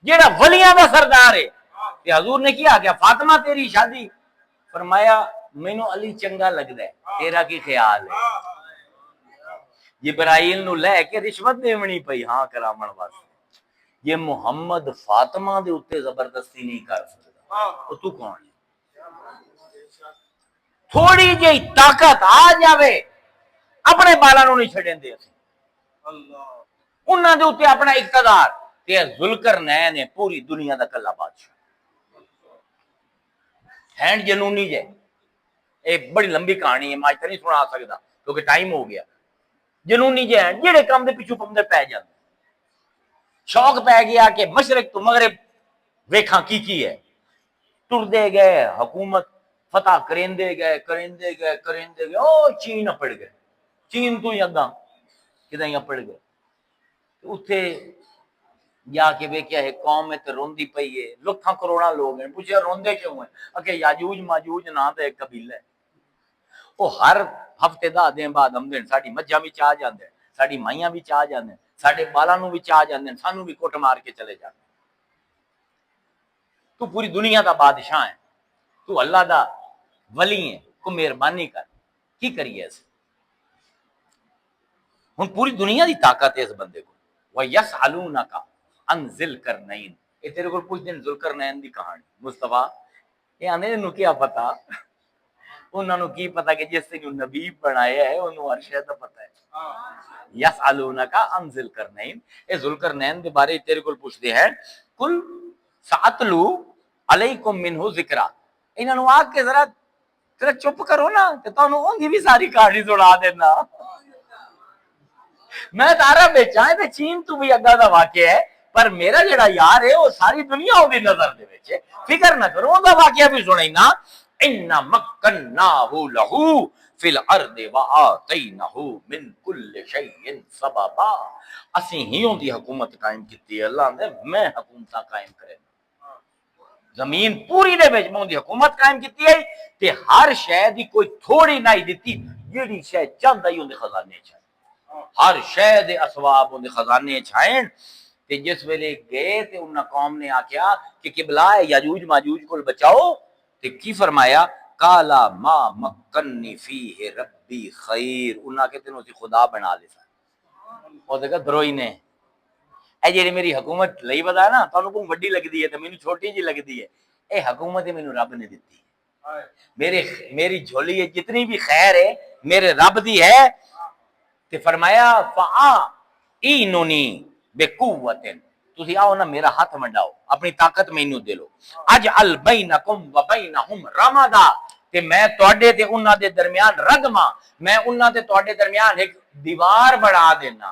جیڑا ولیاں دا سردار ہے کہ حضور نے کیا کہ فاطمہ تیری شادی فرمایا مینوں علی چنگا لگدا ہے تیرا کی خیال ہے جبرائیل نو لے کے رشوت دیونی پئی ہاں کرامن واسطے یہ محمد فاطمہ دے اوتے زبردستی نہیں کر سکتا تو کون ہے تھوڑی جی طاقت آ جاوے اپنے بالا نو نہیں چھڑیں دے انہاں دے اوتے اپنا اقتدار تے ذوالقرنین نے پوری دنیا دا کلا بادشاہ ہینڈ جنونی جے ایک بڑی لمبی کہانی ہے میں آج نہیں سنا سکتا کیونکہ ٹائم ہو گیا جنونی جے ہیں جڑے کام دے پیچھو پمدے پہ جاندے شوق پہ گیا کہ مشرق تو مغرب ویکھاں کی ہے ٹردے گئے حکومت فتح کریندے گئے او چین اپڑ گئے چین تو ہی اگاں کدیں اپڑ گئے اتھے یا کہ ویکھیا ہے قوم میں تے روندی پئی ہے لکھاں کروڑاں لوگ ہیں پوچھیا روندے کیوں ہیں کہ یاجوج ماجوج نام تے ایک قبیلہ ہے وہ ہر ہفتے 10 دن بعد آمدے ساڈی مجھاں وچ آ جاندے ساڈی مائیاں وچ آ جاندے ساڈے بالاں نوں وچ آ جاندے سانوں بھی کٹ مار کے چلے جاندے تو پوری دنیا دا بادشاہ ہے تو اللہ دا ولی ہے کو مہربانی کر کی کریے اس ہن پوری دنیا دی طاقت ہے اس بندے کو وَيَسْأَلُونَكَ عَنْ ذِي الْقَرْنَيْنِ یہ تیرے کو پوچھ دن ذوالقرنین دی کہانی مصطفیٰ یہ آنے انہوں کیا پتا انہوں نے کی پتا کہ جس سے نبی بنایا ہے انہوں ہر شے دا پتا ہے یسالونکا عن ذی القرنین اے ذوالقرنین دے بارے تیرے کو پوچھ دے ہیں کل ساتلو علیکم منہ ذکرہ انہوں آگ کے ذرا تیرا چپ کرو نا کہ تو انہوں ان کی بھی ساری کہانی سنا دینا میں تارا بیچائیں تے چین تو بھی اگا دا واقع ہے پر میرا جڑا یار ہے وہ ساری دنیا وہ بھی نظر دے وچ ہے، فکر نہ کرو، وہ واقعہ بھی سنائینا۔ ان مکناہ لہو فی الارض وآتینہ من کل شیء سببا، اسی ہی دی حکومت قائم کیتی ہے، اللہ نے میں حکومت قائم کرے زمین پوری دے وچ میں دی حکومت قائم کیتی ہے تے ہر شے دی کوئی تھوڑی نہیں دتی، جیڑی شے چاہندا ہی اون دے خزانے چ ہر شے دے اسباب اون دے خزانے چھائن۔ تے جس ویلے گئے تے انہاں قوم نے آکھیا کہ قبلہ یاجوج ماجوج کول بچاؤ، تے کی فرمایا کالا ما مکنی فیہ ربی خیر، انہاں کہ تینوں سی خدا بنا لے سا، او دیکھا دروئی نے اے جیڑی میری حکومت لئی بتا ہے نا تانوں کو وڈی لگدی ہے تے مینوں چھوٹی جی لگدی ہے، اے حکومت مینوں رب نے دتی ہے، میری جھولی ہے جتنی بھی خیر ہے میرے رب دی ہے۔ تے فرمایا فَآئِنُنِي بِقُوَّةٍ، تسی آؤ نا میرا ہاتھ منڈاؤ، اپنی طاقت مینوں دے لو، اجعل بینکم وبینہم رمدا، تے میں تواڈے تے انہاں دے درمیان ردما، میں انہاں تے تواڈے درمیان ایک دیوار بنا دینا۔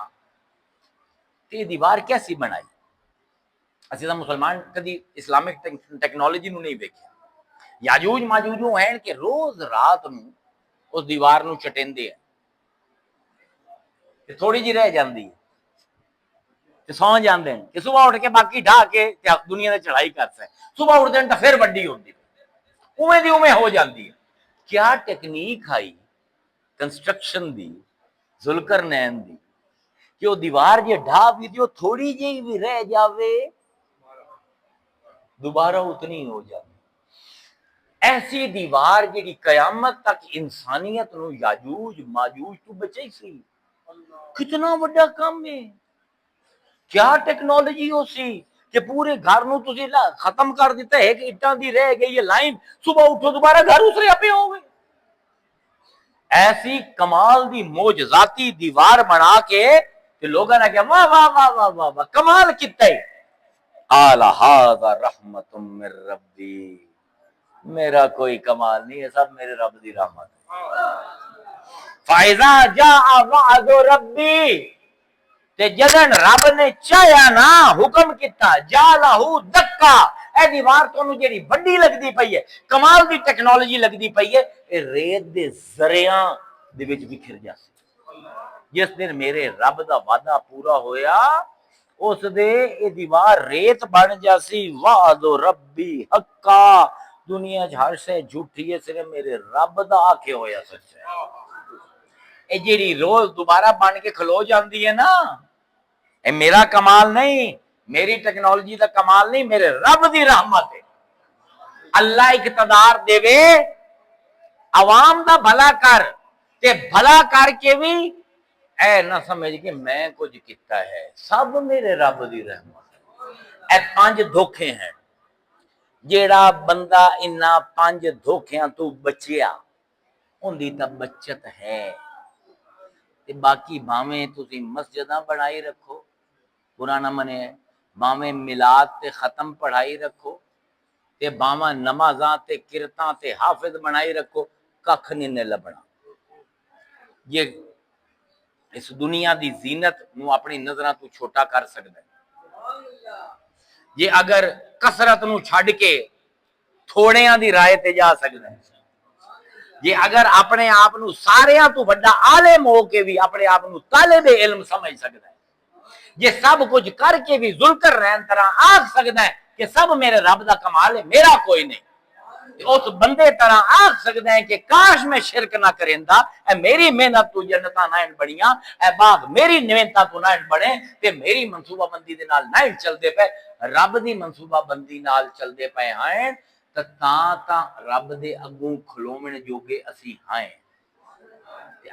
تے دیوار کیسی بنائی؟ اسی دا مسلمان کدی اسلامک ٹیکنالوجی نو نہیں ویکھیا، یاجوج ماجوج ہیں کہ روز رات نو اس دیوار نو چٹیندے ہیں، تھوڑی جی رہ جاندی ہے، سو جاندے ہیں کہ صبح اٹھ کے باقی ڈھا کے دنیا نے چڑھائی کر سکے، صبح اٹھ دین تو پھر بڑی ہوندی اوے دی اوے ہو جاندی ہے۔ کیا ٹیکنیک آئی کنسٹرکشن دی ذوالقرنین دی کہ وہ دیوار جی ڈھا بھی دی تھوڑی جی بھی رہ جاوے دوبارہ اتنی ہو جاتی، ایسی دیوار جی قیامت تک انسانیت نو یاجوج ماجوج تو بچائی سی، کتنا بڑا کام ہے، کیا ٹیکنالوجی ہو سی کہ پورے گھر نو تسی ختم کر دیتا ہے کہ اٹاں دی رہ گئی یہ لائن، صبح اٹھو دوبارہ گھر اسرے پہ ہو گئے، ایسی کمال دی معجزاتی دیوار بنا کے کہ لوگوں نے کہا واہ واہ واہ واہ واہ واہ کمال کیتا ہے، قال ھذا رحمت من ربی، میرا کوئی کمال نہیں ہے، سب میرے رب دی رحمت ہے۔ فَإِذَا جَاءَ وَعْدُ رَبِّي، تے جدن رب نے چاہیا نا حکم کیتا جالہو دکا، اے دیوار تو جیڑی بڑی لگدی پئی ہے، کمال دی ٹیکنالوجی لگدی پئی ہے، اے ریت دے ذریعہ دے وچ بکھر جاسی۔ جس دن میرے رب دا وعدہ پورا ہویا اس دے اے دیوار ریت بن جاسی، وعد ربی حقا، دنیا ہر سے جھوٹی ہے صرف میرے رب دا آکے ہویا سچ ہے۔ اے جیڑی روز دوبارہ بن کے کھلو جاندی ہے نا، اے میرا کمال نہیں، میری ٹیکنالوجی دا کمال نہیں، میرے رب دی رحمت ہے۔ اللہ اقتدار دے وے عوام دا بھلا کر تے بھلا کر کے بھی اے نہ سمجھ کہ میں کچھ کیتا ہے، سب میرے رب دی رحمت ہے۔ اے 5 دھوکھے ہیں، جیڑا بندہ انہاں 5 دھوکھیاں تو بچیا ان دی تا بچت ہے، تے باقی بھاویں تسی مسجداں بنائی رکھو پرانا منے ہے، بھاویں میلاد تے ختم پڑھائی رکھو تے بھاویں نمازاں تے کرتاں تے حافظ بنائی رکھو، ککھ نہیں لبنا۔ یہ اس دنیا دی زینت نو اپنی نظراں تو چھوٹا کر سکدا ہے، یہ اگر کثرت نو چھڈ کے تھوڑیاں دی رائے تے جا سکدا ہے، یہ اگر اپنے آپ نو ساریاں تو بڑا عالم ہو کے بھی اپنے آپ نو طالب علم سمجھ سکدا ہے، یہ سب کچھ کر کے بھی ذوالقر رہن طرح آکھ سکدا ہے کہ سب میرے رب دا کمال ہے، میرا کوئی نہیں، اس بندے طرح آکھ سکدا ہے کہ کاش میں شرک نہ کریندا، اے میری محنت تو جنتاں نہ بڑیاں، اے باغ میری محنتاں تو نہ بڑے تے میری منصوبہ بندی دے نال نہ چلدے پے، رب دی منصوبہ بندی نال چلدے پے ہیں تا رب دے اگوں کھلومن جوگے اسی ہیں۔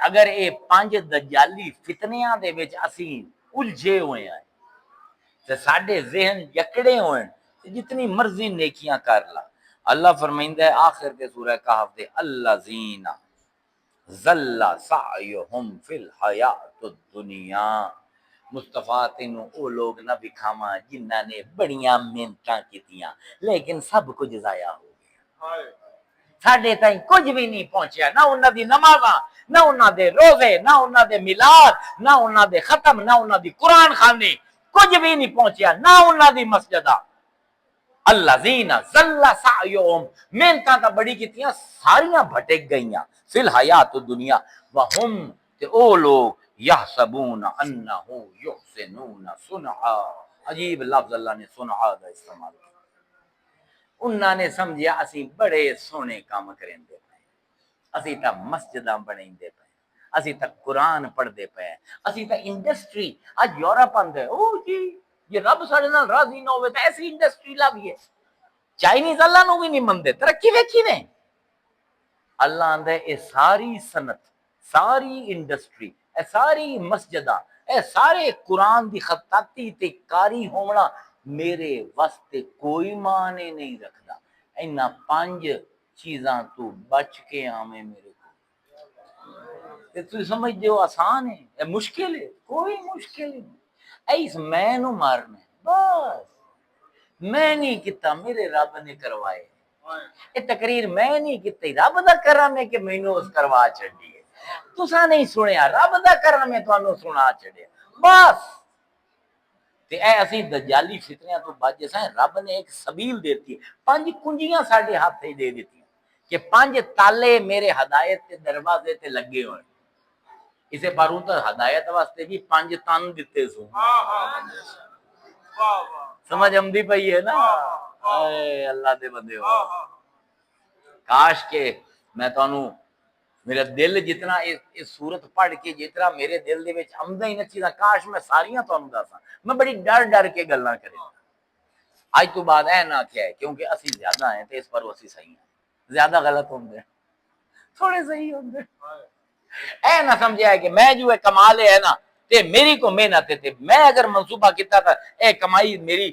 اگر اے 5 دجالی فتنیاں دے وچ اسی الجھے ہوئے ہیں تے ساڈے ذہن یکڑے ہوئے جتنی مرضی نیکیاں کر لا، اللہ فرمائندا ہے آخر دے سورہ کہف دے الذین ظل سعیہم فی الحیات الدنیا، مصطفیٰ تینوں او لوگ نہ بکھاواں جنہاں نے بڑیاں محنتاں کیتیاں لیکن سب کچھ ضائع ہو گیا، ساڈے تائیں کچھ بھی نہیں پہنچیا، نہ انہاں دی نمازاں، نہ انہاں دے روزے، نہ انہاں دے میلاد، نہ انہاں دے ختم، نہ انہاں دی قرآن خوانی، کچھ بھی نہیں پہنچیا نہ انہاں دی مسجدہ الذین ضل سعیہم محنتاں تا بڑی کیتیاں ساریاں بھٹک گئیاں فی الحیات دنیا وہم تے او لوگ یحسبون انہ یحسنون صنعا عجیب لفظ اللہ نے صنعا دا استعمال کیا انہاں نے سمجھیا اسی بڑے سونے کام کریندے پئے اسی تا مسجداں بنیندے پئے اسی تا قرآن پڑھ دے پئے اسی تا انڈسٹری اج یورپ اندر او جی یہ رب ساڈے نال راضی نہ ہوئے تے ایسی انڈسٹری لاویے چائنیز اللہ نو بھی نہیں مندے ترقی ویکھی نے اللہ آندا اے ساری صنعت ساری انڈسٹری اے ساری مسجداں اے سارے قرآن دی خطاطی تے کاری ہونا میرے واسطے کوئی معنی نہیں رکھدا انہاں 5 چیزاں تو بچ کے آویں میرے کو تے تو سمجھ دیو آسان ہے اے مشکل ہے کوئی مشکل نہیں ایس میں نو مارنا بس میں نہیں کیتا میرے رب نے کروائے یہ تقریر میں نہیں کیتی رب دا کرم ہے کہ مینوں اس کروا چھڈی ہے تساں نہیں سنیا رب دا کرم ہے تانوں سنا چھڈیا بس تے اے اسی دجالی فتنیاں تو بچ جساں رب نے ایک سبیل دیتی ہے 5 کنجیاں ساڈے ہاتھ دے دیتی کہ 5 تالے میرے ہدایت کے دروازے تے لگے ہوئے اسے پاروں تو ہدایت واسطے بھی 5 تن دیتے سو سمجھ آمدی پئی ہے نا اے اللہ دے بندے ہو کاش کہ میں تانوں میرا دل جتنا اس صورت پڑھ کے جتنا میرے دل دے وچ آمدہ ہی نہ چیزاں کاش میں ساریاں تانوں دساں میں بڑی ڈر کے گلاں کرے آج تو بعد اے نہ کیا ہے کیونکہ اسی زیادہ ہیں تے اس پر اسی صحیح ہیں زیادہ غلط ہوندے تھوڑے صحیح ہوندے اے نہ سمجھا ہے کہ میں جو ہے کمال ہے نا تے میری کو محنت تے میں اگر منصوبہ کیتا تھا اے کمائی میری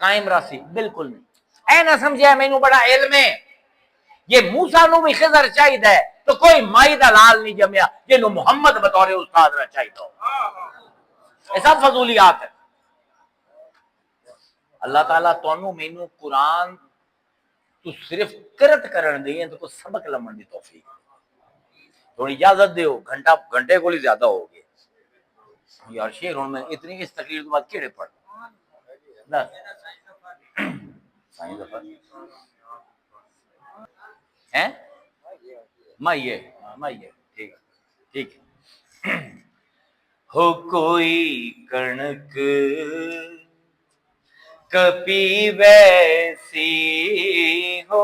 قائم راسی بالکل نہیں اے نہ سمجھا ہے مینوں بڑا علم ہے یہ موسیٰ نو بھی خضر چاہیدا ہے تو کوئی مائی دا لال نہیں جمیا جنوں محمد بطور استاد نہ چاہیدا ہو یہ سب فضولیات ہے اللہ تعالیٰ تانوں مینوں قرآن تو صرف قرت کرن دے تو کو سبق لمن دی توفیق تھوڑی اجازت دیو گھنٹے کو زیادہ ہو گئے یار شیر ہوں میں اتنی اس تقریر کے بعد کیڑے پڑھ سائیں دفعہ ہیں مائیے ٹھیک ہے ہو کوئی کنک کپی ویسی ہو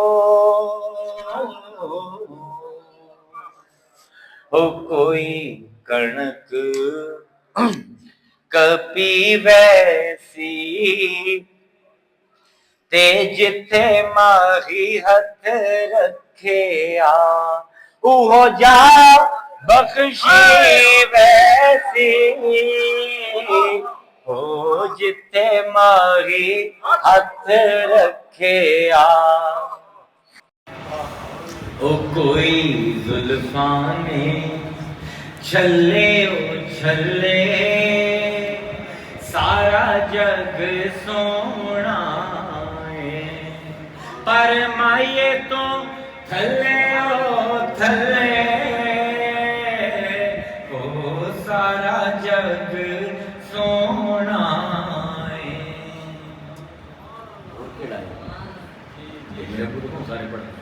کوئی کنک کپی ویسی تے جتھے ماہی ہتھ رکھے اوہ جا بخشی ویسی ہو جتھے ماہی ہتھ رکھے او کوئی زلفاں نے چھلے سارا جگ سونا ہے پر مائیے تو تھلے او سارا جگ سونا ہے میرے کو تو سارے پڑھتے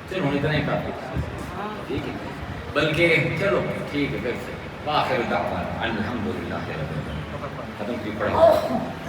چلو اتنا ہی کافی ٹھیک ہے بلکہ چلو ٹھیک ہے پھر سے آخر دعوانا الحمدللہ ختم کی پڑھا